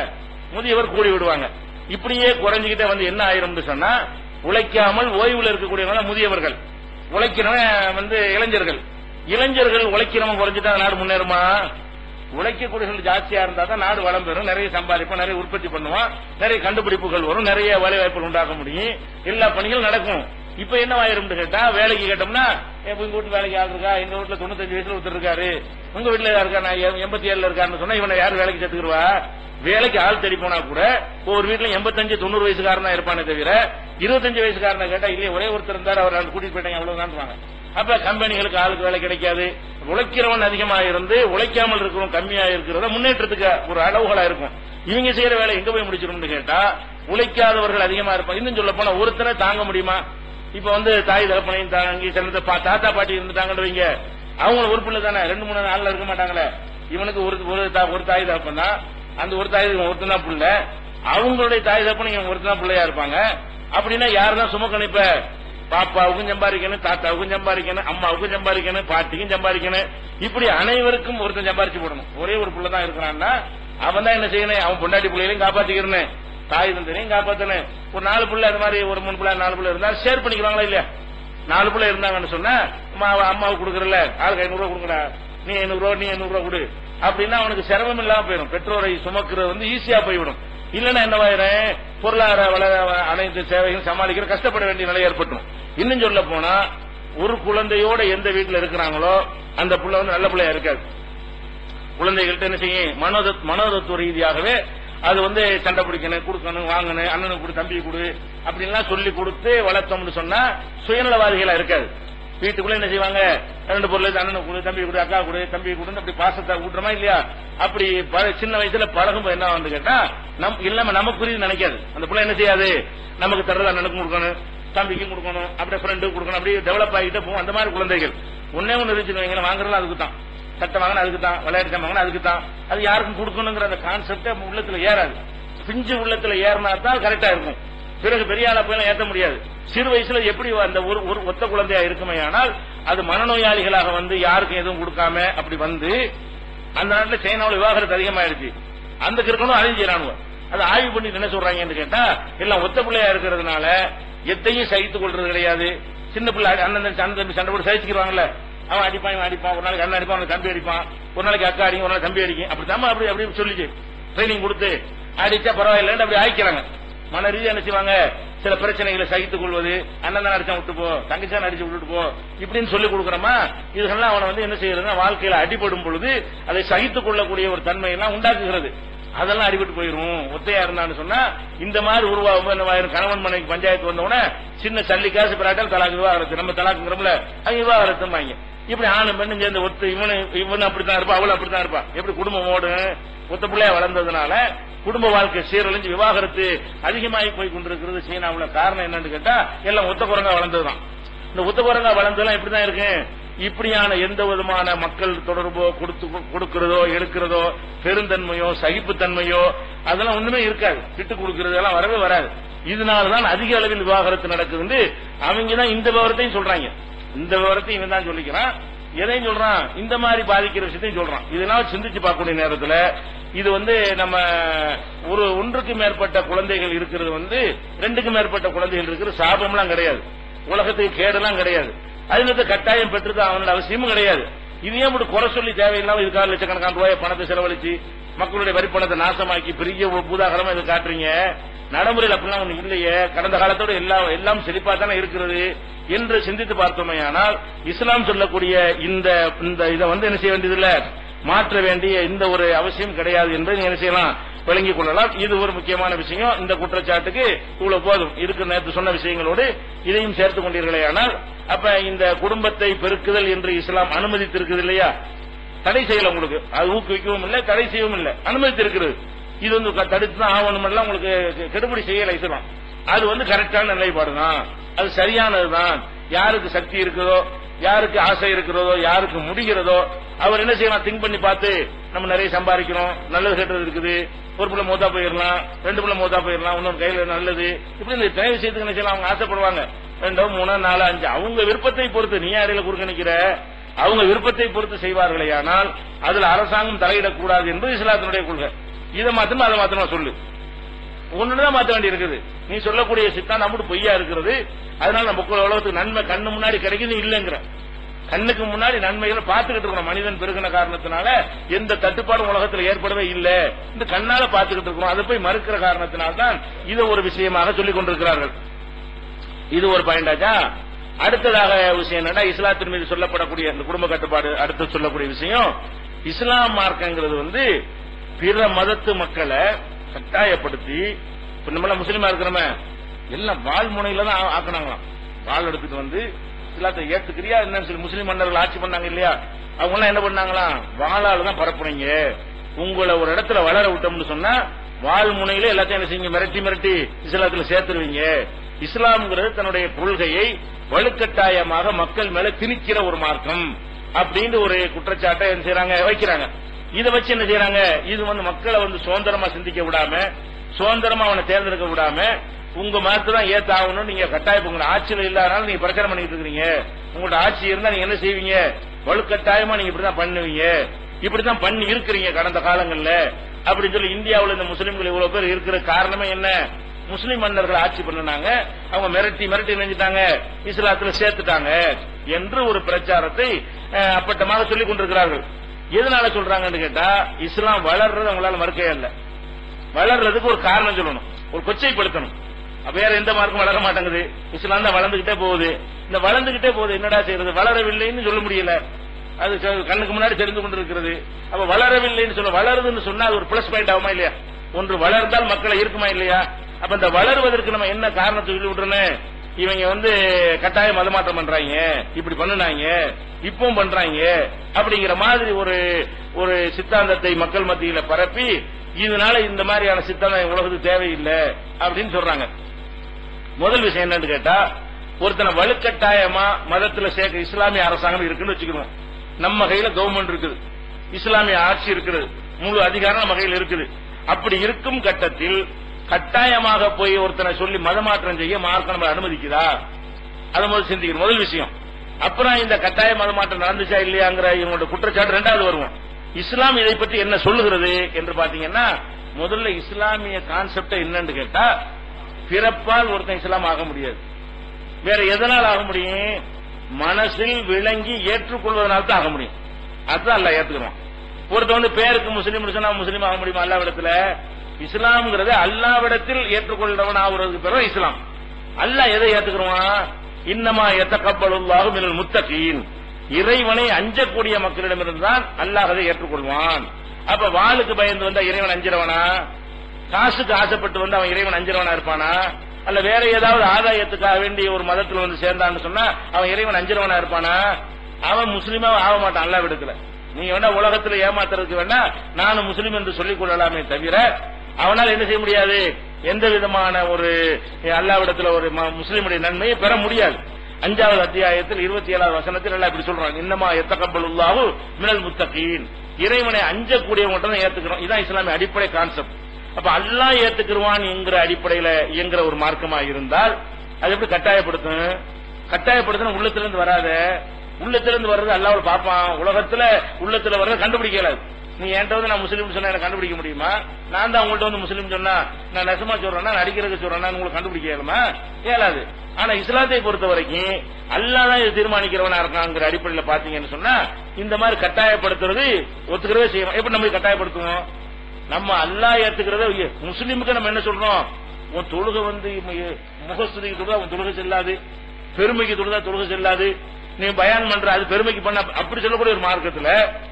முதியவர் கூலி விடுவாங்க. இப்படியே குறைஞ்சிக்கிட்டே வந்து என்ன ஆயிரும் சொன்னா, உழைக்காமல் ஓய்வுல இருக்கக்கூடியவங்க முதியவர்கள், உழைக்கிறவன் வந்து இளைஞர்கள் உழைக்கிறவன் குறைஞ்சிட்டா நாடு முன்னேறுமா? உழைக்கக்கூடியவர்கள் ஜாஸ்தியா இருந்தா தான் நாடு வளம் பெறும், நிறைய சம்பாதிப்போம், நிறைய உற்பத்தி பண்ணுவான், நிறைய கண்டுபிடிப்புகள் வரும், நிறைய வேலை வாய்ப்புகள் உண்டாக்க முடியும், எல்லா பணிகளும் நடக்கும். இப்ப என்ன ஆயிரும் கேட்டா, வேலைக்கு கேட்டோம்னா எங்க வீட்டு வேலைக்கு ஆள் இருக்கா, எங்க வீட்டுல 95 வயசுல ஒருத்தர் இருக்காரு, உங்க வீட்டுல இருக்கா, நான் 87 இருக்காருன்னு சொன்னா இவனை யாரு வேலைக்கு சேர்த்துக்குருவா? வேலைக்கு ஆள் தேடி போனா கூட ஒவ்வொரு வீட்டுல 85-90 வயசுக்காரனா இருப்பானே தவிர 25 வயசுக்காரனை கேட்டா இல்லையே ஒரே ஒருத்தர் இருந்தார், அவர் கூட்டிட்டு போயிட்டாங்க அவ்வளவுதான். அப்ப கம்பெனிகளுக்கு ஆளுக்கு வேலை கிடைக்காது. உழைக்கிறவன் அதிகமா இருந்து உழைக்காமல் இருக்கிறவன் கம்மியா இருக்கிறத முன்னேற்றத்துக்கு ஒரு அளவுகளா இருக்கும். இவங்க செய்யற வேலை எங்க போய் முடிச்சிடும் கேட்டா, உழைக்காதவர்கள் அதிகமா இருப்பாங்க. இன்னும் சொல்ல போனா ஒருத்தனை தாங்க முடியுமா? இப்ப வந்து தாய் தகப்பனையும் தாங்கி சில தாத்தா பாட்டி இருந்துட்டாங்கன்றவங்க, அவங்க ஒரு பிள்ளை தானே, 2-3 நாள்ல இருக்க மாட்டாங்களே. இவனுக்கு ஒரு தாய் தகப்பன் தான், அந்த ஒரு தாய் ஒருத்தனா பிள்ளை, அவங்களுடைய தாய் தகப்பன் இவங்க ஒருத்தனா பிள்ளையா இருப்பாங்க. அப்படின்னா யாருதான் சுமக்கணும்? இப்ப பாப்பாவுக்கும் சம்பாதிக்கணும், தாத்தாவுக்கும் சம்பாதிக்கணும், அம்மாவுக்கும் சம்பாதிக்கணும், பாட்டிக்கும் சம்பாதிக்கணும், இப்படி அனைவருக்கும் ஒருத்தன் சம்பாதிச்சு போடணும். ஒரே ஒரு பிள்ளை தான் இருக்கிறான்னா அவன் தான் என்ன செய்யணும்? அவன் பொண்டாட்டி பிள்ளைகளையும் காப்பாத்திக்கிறேன், தாய் தந்தையும் காப்பாத்தணும். ஒரு 4 பிள்ளை அது மாதிரி ஒரு 3 பிள்ளை 4 பிள்ளை இருந்தா ஷேர் பண்ணிக்கிறாங்களா இல்லையா? 4 பிள்ளை இருந்தாங்கன்னு சொன்னா அம்மாவுக்கு கொடுக்கறல, ஆளுக்கு 500 ரூபா கொடுக்கடா, நீ 500 ரூபா நீ 500 ரூபா கொடு அப்படின்னா அவனுக்கு சிரமம் இல்லாம போயிடும். பெற்றோரை சுமக்கிறது வந்து ஈஸியா போய்விடும். இல்லன்னா என்னவாயிரும்? பொருளாதார அனைத்து சேவைகளும் சமாளிக்கிற கஷ்டப்பட வேண்டிய நிலை ஏற்பட்டும். இன்னும் சொல்ல போனா ஒரு குழந்தையோட எந்த வீட்டுல இருக்கிறாங்களோ அந்த பிள்ளை வந்து நல்ல பிள்ளையா இருக்காது. குழந்தைகள்ட்ட என்ன செய்யும்? மனோதத்துவ ரீதியாகவே அது வந்து சண்டை பிடிக்கணும், கொடுக்கணும், வாங்கணும், அண்ணனுக்கு கொடு, தம்பி கொடு அப்படின்லாம் சொல்லி கொடுத்து வளர்த்தோம்னு சொன்னா சுயநலவாதிகளா இருக்காது. வீட்டுக்குள்ள என்ன செய்வாங்க? 2 பொருள் அண்ணனுக்கு கொடு, தம்பி கொடு, அக்கா கொடு, தம்பி கொடுன்னு அப்படி பாசத்தை ஊட்டுறமா இல்லையா? அப்படி சின்ன வயசுல பழகும்போது என்ன வந்து கேட்டா, இல்லாம நமக்குரிய நினைக்காது. அந்த பிள்ளை என்ன செய்யாது? நமக்கு தர்றது அண்ணனுக்கும் கொடுக்கணும், தம்பிக்கும் கொடுக்கணும், அப்படியே ஃப்ரெண்டுக்கு கொடுக்கணும், அப்படியே டெவலப் ஆகிட்டே போகும். அந்த மாதிரி குழந்தைகள் ஒன்னே ஒன்று இருந்துச்சு வாங்குறதுல அதுக்கு தான், சட்டை வாங்கினா அதுக்கு தான், விளையாட்டு சாமான் வாங்கினா அதுக்கு தான், அது யாருக்கும் கொடுக்கணுங்கிற அந்த கான்செப்ட் உள்ளத்துல ஏறாது. பிஞ்சு உள்ளத்துல ஏறினா தான் கரெக்டா இருக்கும். பிறகு பெரிய ஆளா போய் ஏற்ற முடியாது. சிறு வயசுல எப்படி அந்த ஒரு ஒத்த குழந்தையா இருக்குமே, ஆனால் அது மனநோயாளிகளாக வந்து யாருக்கும் எதுவும் கொடுக்காம அப்படி வந்து அந்த நாட்டில் சைனாவில் விவாகரத்து அதிகமாயிருச்சு. அந்த கிறுக்கனும் அதையும் செய்யறானுவ. அதை ஆய்வு பண்ணி என்ன சொல்றாங்கன்னு கேட்டா, எல்லாம் ஒத்த பிள்ளையா இருக்கிறதுனால எத்தையும் சகித்துக் கொள்றது கிடையாது. சின்ன பிள்ளை அண்ணன் தம்பி சண்டை போட்டு சகிச்சுக்கிறாங்கல்ல, அவன் அடிப்பான், இவன் அடிப்பான், ஒரு நாளைக்கு அண்ணன் அடிப்பான், அவன் தம்பி அடிப்பான், ஒரு நாளைக்கு அக்கா அடிக்கும், ஒரு நாளைக்கு தம்பி அடிக்கும். அப்படித்தாம அப்படி அப்படி சொல்லிச்சு ட்ரைனிங் கொடுத்து அடிச்சா பரவாயில்ல அப்படி ஆயிக்கிறாங்க. மன ரீதியா என்ன செய்வாங்க? சில பிரச்சனைகளை சகித்துக் கொள்வது, அண்ணன் தான் அடிச்சா விட்டு போ, தங்கச்சான் அடிச்சு விட்டுட்டு போ இப்படின்னு சொல்லி கொடுக்குறோமா. இதுகள்லாம் அவனை வந்து என்ன செய்யறதுன்னா, வாழ்க்கையில அடிபடும் பொழுது அதை சகித்துக் கொள்ளக்கூடிய ஒரு தன்மையெல்லாம் உண்டாக்குகிறது. அதெல்லாம் அடிபட்டு போயிரும். ஒத்தையா இருந்தான்னு சொன்னா இந்த மாதிரி உருவாகும். கணவன் மனைவி பஞ்சாயத்து வந்தவுடனே சின்ன சல்லி காசு பிராட்டால் தலாக்கு விவாகரத்து, நம்ம தலாக்குங்கிறோம்ல, அது விவாகரத்து வாங்க. இப்படி ஆணும் பெண்ணும் சேர்ந்து ஒத்து இவனு அப்படித்தான் இருப்பா, அவளு அப்படித்தான் இருப்பா. எப்படி குடும்பம் ஓடும்? ஒத்த பிள்ளையா வளர்ந்ததுனால குடும்ப வாழ்க்கை சீரழிஞ்சு விவாகரத்து அதிகமாகி போய் கொண்டிருக்கிறது சீனாவுல. காரணம் என்னன்னு கேட்டா, எல்லாம் ஒத்த குரங்கா வளர்ந்ததுதான். இந்த ஒத்த குரங்கா வளர்ந்ததெல்லாம் இப்படிதான் இருக்கு. இப்படியான எந்த விதமான மக்கள் தொடர்போ கொடுக்கிறதோ எடுக்கிறதோ பெருந்தன்மையோ சகிப்புத்தன்மையோ அதெல்லாம் ஒண்ணுமே இருக்காது. விட்டு கொடுக்கிறது எல்லாம் வரவே வராது. இதனாலதான் அதிக அளவில் விவாகரத்து நடக்குது. அவங்க தான் இந்த விவரத்தையும் சொல்றாங்க. இந்த விவரத்தையும் இவன் தான் சொல்லிக்கிறான். எதையும் சொல்றான்? இந்த மாதிரி பாதிக்கிற விஷயத்தையும் சொல்றான். இதெல்லாம் சிந்திச்சு பார்க்கக்கூடிய நேரத்தில் இது வந்து நம்ம ஒன்றுக்கு மேற்பட்ட குழந்தைகள் இருக்கிறது வந்து 2க்கு மேற்பட்ட குழந்தைகள் இருக்கிறது சாபம்லாம் கிடையாது, உலகத்துக்கு கேடெல்லாம் கிடையாது. அதுல கட்டாயம் பெற்றது அவனோட அவசியமும் கிடையாது. இதையும் இப்படி குறை சொல்லி தேவையில்லாம இதுக்காக லட்சக்கணக்கான ரூபாய் பணத்தை செலவழிச்சு மக்களுடைய வரி பணத்தை நாசமாக்கி பெரிய பூதாகரமா இதை காட்டுறீங்க. நடைமுறையில் அப்படிலாம் ஒண்ணு இல்லையே. கடந்த காலத்தோட எல்லாம் செழிப்பா தானே இருக்கிறது என்று சிந்தித்து பார்த்தோமே. ஆனால் இஸ்லாம் சொல்லக்கூடிய இந்த இதை வந்து என்ன செய்ய வேண்டியதில்லை, மாற்ற வேண்டிய இந்த ஒரு அவசியம் கிடையாது என்பதை என்ன செய்யலாம், விளங்கிக் கொள்ளலாம். இது ஒரு முக்கியமான விஷயம். இந்த குற்றச்சாட்டுக்கு இவ்வளவு போதும். இதுக்கு நேற்று சொன்ன விஷயங்களோடு இதையும் சேர்த்துக் கொண்டீர்களே. ஆனால் அப்ப இந்த குடும்பத்தை பெருக்குதல் என்று இஸ்லாம் அனுமதித்திருக்குது இல்லையா? தடை செய்யல உங்களுக்கு, அது ஊக்குவிக்கவும் இல்லை, தடை செய்யவும் இல்லை, அனுமதித்திருக்கிறது. இது வந்து தடுத்துதான் ஆகணும் எல்லாம் உங்களுக்கு கெடுபடி செய்யல இஸ்லாம். அது வந்து கரெக்டான நிலைப்பாடுதான், அது சரியானதுதான். யாருக்கு சக்தி இருக்கிறதோ, யாருக்கு ஆசை இருக்கிறதோ, யாருக்கு முடிகிறதோ அவர் என்ன செய்யலாம், திங்க் பண்ணி பார்த்து நம்ம நிறைய சம்பாதிக்கிறோம், நல்லது கெட்டது இருக்குது, ஒரு பிள்ளை மோதா போயிடலாம், 2 பிள்ளை மோதா போயிடலாம், இன்னொரு கையில நல்லது, இப்படி இந்த தயவு செய்து என்ன செய்யலாம், அவங்க ஆசைப்படுவாங்க. 2, 3, 4, 5 அவங்க விருப்பத்தை பொறுத்து, நீ யாரையில குறுக்க நிக்கிற, அவங்க விருப்பத்தை பொறுத்து செய்வார்களே. ஆனால் அதுல அரசாங்கம் தலையிடக்கூடாது என்பது இஸ்லாத்தினுடைய கொள்கை. இதை மாத்திரம் அதை மாத்திரமா சொல்லு. ஒண்ணுதான் மாற்ற வேண்டி இருக்குது. நீ சொல்லக்கூடிய சித்தாந்தம் மட்டும் பொய்யா இருக்கிறது. அதனால நம்ம உலகத்துக்கு நன்மை கண்ணு முன்னாடி கிடைக்குது இல்லைங்கிற, கண்ணுக்கு முன்னாடி நன்மைகளை பார்த்துக்கிட்டு இருக்கிறோம். மனிதன் பெருகின காரணத்தினால எந்த தட்டுப்பாடும் உலகத்தில் ஏற்படவே இல்லை, இந்த கண்ணால பார்த்துக்கிட்டு இருக்கிறோம். அதை போய் மறுக்கிற காரணத்தினால்தான் இதை ஒரு விஷயமாக சொல்லிக் கொண்டிருக்கிறார்கள். இது ஒரு பாயிண்டாச்சா. அடுத்ததாக விஷயம் என்னன்னா, இஸ்லாத்தின் மீது சொல்லப்படக்கூடிய இந்த குடும்ப கட்டுப்பாடு அடுத்து சொல்லக்கூடிய விஷயம், இஸ்லாம் மார்க்கங்கிறது பிற மதத்து மக்களை கட்டாயப்படுத்தி, நம்மள முஸ்லீமா இருக்கிறோமே எல்லாம் வாழ்முனையில தான் ஆக்கினாங்களாம். வாழ் எடுத்துட்டு இஸ்லாத்தை ஏத்துக்கிறியா என்னன்னு சொல்லி முஸ்லீம் மன்னர்கள் ஆட்சி பண்ணாங்க இல்லையா, அவங்க எல்லாம் என்ன பண்ணாங்களாம், வாளால தான் பரப்புறீங்க. உங்களை ஒரு இடத்துல வளர விட்டோம்னு சொன்னா வாழ்முனையில எல்லாத்தையும் என்ன செய்யுங்க, மிரட்டி மிரட்டி இஸ்லாத்துல சேர்த்துருவீங்க. இஸ்லாம்ங்கிறது தன்னுடைய கொள்கையை வலுக்கட்டாயமாக மக்கள் மேல திணிக்கிற ஒரு மார்க்கம் அப்படின்னு ஒரு குற்றச்சாட்டை என்ன செய்யறாங்க, வைக்கிறாங்க. இதை வச்சு என்ன செய்யறாங்க, இது மக்களை சுதந்திரமா சிந்திக்க விடாம, சுதந்திரமா அவனை தேர்ந்தெடுக்க விடாம, உங்க மதத்தை தான் ஏத்தாகணும், நீங்க கட்டாயம் உங்க ஆட்சியில் இல்லாதனால நீங்க பிரச்சாரம் பண்ணிட்டு இருக்கீங்க. உங்களோட ஆட்சி இருந்தா நீங்க என்ன செய்வீங்க, வலுக்கட்டாயமா நீங்க இப்படிதான் பண்ணுவீங்க, இப்படிதான் பண்ணி இருக்கிறீங்க கடந்த காலங்கள்ல அப்படின்னு சொல்லி இந்தியாவில் இந்த முஸ்லீம்கள் இவ்வளவு பேர் இருக்கிற காரணமே என்ன, முஸ்லீம் மன்னர்கள் ஆட்சி பண்ணினாங்க, அவங்க மிரட்டி மிரட்டி நினைஞ்சிட்டாங்க, இஸ்லாத்துல சேர்த்துட்டாங்க என்று ஒரு பிரச்சாரத்தை அப்பட்டமாக சொல்லிக் கொண்டிருக்கிறார்கள். எதனால சொல்றாங்கன்னு கேட்டா, இஸ்லாம் வளர்றது அவங்களால மறுக்கவே இல்லை. வளர்றதுக்கு ஒரு காரணம் சொல்லணும், ஒரு கொச்சைப்படுத்தணும். வேற எந்த மார்க்கும் வளர மாட்டேங்குது, இஸ்லாம் தான் வளர்ந்துகிட்டே போகுது. இந்த வளர்ந்துகிட்டே போகுது என்னடா செய்யறது, வளரவில்லைன்னு சொல்ல முடியல, அது கண்ணுக்கு முன்னாடி தெரிந்து கொண்டிருக்கிறது. அப்ப வளரவில்லைன்னு சொல்ல, வளருதுன்னு சொன்னா அது ஒரு பிளஸ் பாயிண்ட் ஆகுமா இல்லையா, ஒன்று வளர்ந்தால் மக்களை இருக்குமா இல்லையா. அப்ப இந்த வளருவதற்கு நம்ம என்ன காரணத்தை சொல்லி விட்டுறேன்னு, இவங்க கட்டாய மதமாற்றம் பண்றாங்க, இப்படி பண்ணுனாங்க, இப்பவும் பண்றாங்க அப்படிங்கிற மாதிரி ஒரு சித்தாந்தத்தை மக்கள் மத்தியில பரப்பி, இதனால இந்த மாதிரியான சித்தாந்தம் உலகத்துக்கு தேவையில்லை அப்படின்னு சொல்றாங்க. முதல் விஷயம் என்னன்னு கேட்டா, ஒருத்தனை வலுக்கட்டாயமா மதத்துல சேர்க்க இஸ்லாமிய அரசாங்கம் இருக்குன்னு வச்சுக்கணும். நம்ம கையில கவர்மெண்ட் இருக்குது, இஸ்லாமிய ஆட்சி இருக்கிறது, முழு அதிகாரம் நம்ம கையில் இருக்குது. அப்படி இருக்கும் கட்டத்தில் கட்டாயமாக போய் ஒருத்தனை சொல்லி மதமாற்றம் செய்ய மார்க்கம் நம்ம அனுமதிக்குதா, அதை முதல் சிந்திக்கணும், முதல் விஷயம். அப்புறம் இந்த கட்டாய மதமாற்றம் நடந்துச்சா இல்லையாங்கிற இவங்களோட குற்றச்சாட்டு ரெண்டாவது வருவோம். இஸ்லாம் இதை பற்றி என்ன சொல்லுகிறது என்று பாத்தீங்கன்னா, முதல்ல இஸ்லாமிய கான்செப்ட் என்னன்னு கேட்டா, பிறப்பால் ஒருத்தன் இஸ்லாம் ஆக முடியாது, வேற எதனால் ஆக முடியும், மனசில் விளங்கி ஏற்றுக்கொள்வதனால தான் ஆக முடியும். அதுதான் அல்லாஹ் ஏத்துக்கிறோம். ஒருத்தன் பேருக்கு முஸ்லீம் சொன்னா முஸ்லீம் ஆக முடியுமா, அல்லாவிடத்துல இஸ்லாம்ங்கிறது அல்லாவிடத்தில் ஏற்றுக்கொள்றவன் ஆகுறதுக்கு பிறகு இஸ்லாம். அல்லாஹ் எதை ஏத்துக்கிறோம், இன்னமா யத்தகப்பலுல்லாஹு மினல் முத்தகீன், இறைவனை அஞ்சக்கூடிய மக்களிடமிருந்து தான் அல்லாஹ் அதை ஏற்றுக்கொள்வான். அப்ப வாளுக்கு பயந்து வந்தா இறைவன் அஞ்சிரவனா, காசுக்கு ஆசைப்பட்டு வந்து அவன் இறைவன் அஞ்சிரவனா இருப்பானா, அல்ல வேற ஏதாவது ஆதாயத்துக்காக வேண்டிய ஒரு மதத்தில் சேர்ந்தான்னு சொன்னா அவன் இறைவன் அஞ்சிரவனா இருப்பானா, அவன் முஸ்லீமா ஆக மாட்டான் அல்லாவிடத்துல. நீ வேணா உலகத்துல ஏமாத்துறதுக்கு வேணா நானும் முஸ்லீம் என்று சொல்லிக் கொள்ளலாமே தவிர, அவனால் என்ன செய்ய முடியாது, எந்த விதமான ஒரு அல்லாவிடத்துல ஒரு முஸ்லீமுடைய நன்மையை பெற முடியாது. 5வது அத்தியாயத்தில் 27வது வசனத்தில் எல்லாம் இப்படி சொல்றாங்க, இன்னமா யத்தகப்பலுல்லாஹு மினல் முத்தகீன், இறைவனை அஞ்சக்கூடியவங்க தான் ஏத்துக்கிறோம். இதுதான் இஸ்லாமிய அடிப்படை கான்செப்ட். அப்ப அல்லாஹ் ஏத்துக்குருவான் என்கிற அடிப்படையில இயங்குற ஒரு மார்க்கமா இருந்தால் அது எப்படி கட்டாயப்படுத்தும், கட்டாயப்படுத்தின உள்ளத்திலிருந்து வராத, உள்ளத்திலிருந்து வர்றது அல்லாஹ் பார்ப்பான். உலகத்துல உள்ளத்துல வர்றது கண்டுபிடிக்கல. நீ என்கிட்ட நான் முஸ்லீம் சொன்னா எனக்கு கண்டுபிடிக்க முடியுமா, நான் தான் உங்கள்கிட்ட முஸ்லீம் சொன்னா நான் நெசமா சொல்றேன்னா நடிக்கிறதுக்கு சொல்றேன்னா உங்களுக்கு கண்டுபிடிக்க இயலுமா, இயலாது. ஆனா இஸ்லாத்தை பொறுத்த வரைக்கும் அல்லாஹ் தான் இது தீர்மானிக்கிறவனா இருக்காங்கிற அடிப்படையில பாத்தீங்கன்னு சொன்னா இந்த மாதிரி கட்டாயப்படுத்துறது ஒத்துக்கிறதே செய்யணும். எப்படி நம்ம கட்டாயப்படுத்துவோம், நம்ம அல்லாஹ் ஏத்துக்கிறத முஸ்லீமுக்கு நம்ம என்ன சொல்றோம், உன் தொழுகை முகஸ்துதிக்கு தொழுதா உன் தொழுகை செல்லாது, பெருமைக்கு தொழுதா தொழுகை செல்லாது, நீ பயான் பண்ற அது பெருமைக்கு பண்ண அப்படி சொல்லக்கூடிய ஒரு மார்க்கத்துல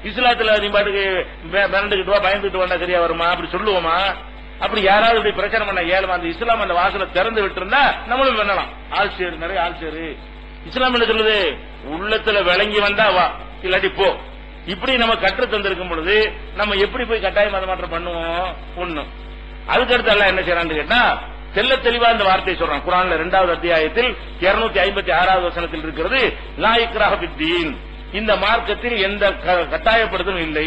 இஸ்லாத்துல நீ பாட்டுக்கு மிரண்டுகிட்டு வா பயந்துட்டு வந்தா சரியா வருமா, அப்படி சொல்லுவோமா? அப்படி யாராவது இப்படி பிரச்சனை பண்ண ஏழுமா, அந்த இஸ்லாம் அந்த வாசலை திறந்து விட்டு இருந்தா நம்மளும் பண்ணலாம். ஆள் சேரு, நிறைய ஆள் சேரு. இஸ்லாம் என்ன சொல்லுது, உள்ளத்துல விளங்கி வந்தா வா, இல்லாட்டி போ. இப்படி நம்ம கற்று தந்திருக்கும் பொழுது நம்ம எப்படி போய் கட்டாய மதமாற்றம் பண்ணுவோம்? ஒண்ணு. அதுக்கடுத்து எல்லாம் என்ன செய்யறான்னு கேட்டா, தெல்ல தெளிவா இந்த வார்த்தையை சொல்றான். குர்ஆன்ல 2வது அத்தியாயத்தில் 256வது வசனத்தில் இருக்கிறது, லா இக்ராஹ ஃபித்தீன், இந்த மார்க்கத்தில் எந்த கட்டாயப்படுத்தலும் இல்லை.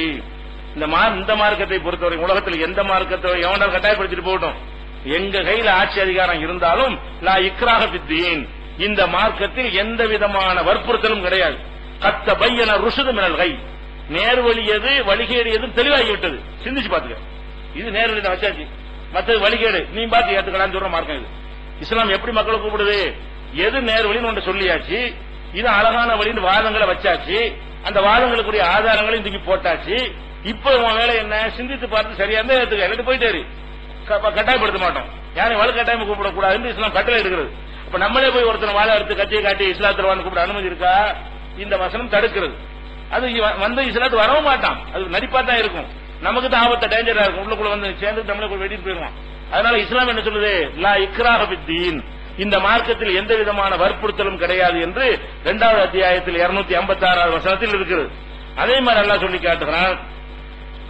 இந்த மார்க்கத்தை பொறுத்தவரை உலகத்தில் எந்த மார்க்கத்தை எவனால் கட்டாயப்படுத்திட்டு போகட்டும், எங்க கையில் ஆட்சி அதிகாரம் இருந்தாலும் லா இக்ராஹ ஃபித்தீன், இந்த மார்க்கத்தில் எந்த விதமான வற்புறுத்தலும் கிடையாது. கத்த பையன ருஷது மினல் கை, நேர்வழி எது வழிகேடு எதுவும் தெளிவாகிவிட்டது. சிந்திச்சு பாத்துக்க, இது நேர்வழி வச்சாச்சு. மற்றது வழிகேடு நீ பார்த்து ஏத்துக்கலாம்னு சொல்ற மார்க்கம் இது. இஸ்லாம் எப்படி மக்களை கூப்பிடுது? எது நேர் வழின்னு ஒன்று சொல்லியாச்சு, இது அழகான வழின்னு வாதங்களை வச்சாச்சு, அந்த வாதங்களுக்குரிய ஆதாரங்களையும் தூக்கி போட்டாச்சு. இப்ப உன் வேலை என்ன? சிந்தித்து பார்த்து சரியா இருந்தா ஏத்துக்க, இல்லாட்டி போயிட்டாரு. கட்டாயப்படுத்த மாட்டோம், யாரையும் வலு கட்டாயமா கூப்பிடக்கூடாது இஸ்லாம் கட்டளை எடுக்கிறது. அப்ப நம்மளே போய் ஒருத்தனை வாழ எடுத்து கட்சியை காட்டி இஸ்லாத்துல வந்து கூப்பிட அனுமதி இருக்கா? இந்த வசனம் தடுக்கிறது. அது வந்து இஸ்லாத்து வரவும் மாட்டான், அது நடிப்பா தான் இருக்கும். நமக்கு தான் ஆபத்த டேஞ்சரா இருக்கும், உள்ளுக்குள்ள வந்து சேர்ந்து நம்மளே போய் வெட்டிட்டு போயிருவான். அதனால இஸ்லாம் என்ன சொல்லுது? லா இக்ராஹ பித்தீன், இந்த மார்க்கத்தில் எந்த விதமான வற்புறுத்தலும் கிடையாது என்று 2வது அத்தியாயத்தில் 256வது வசனத்தில் இருக்கிறது. அதே மாதிரி அல்லாஹ் சொல்லி காட்டுகிறான்,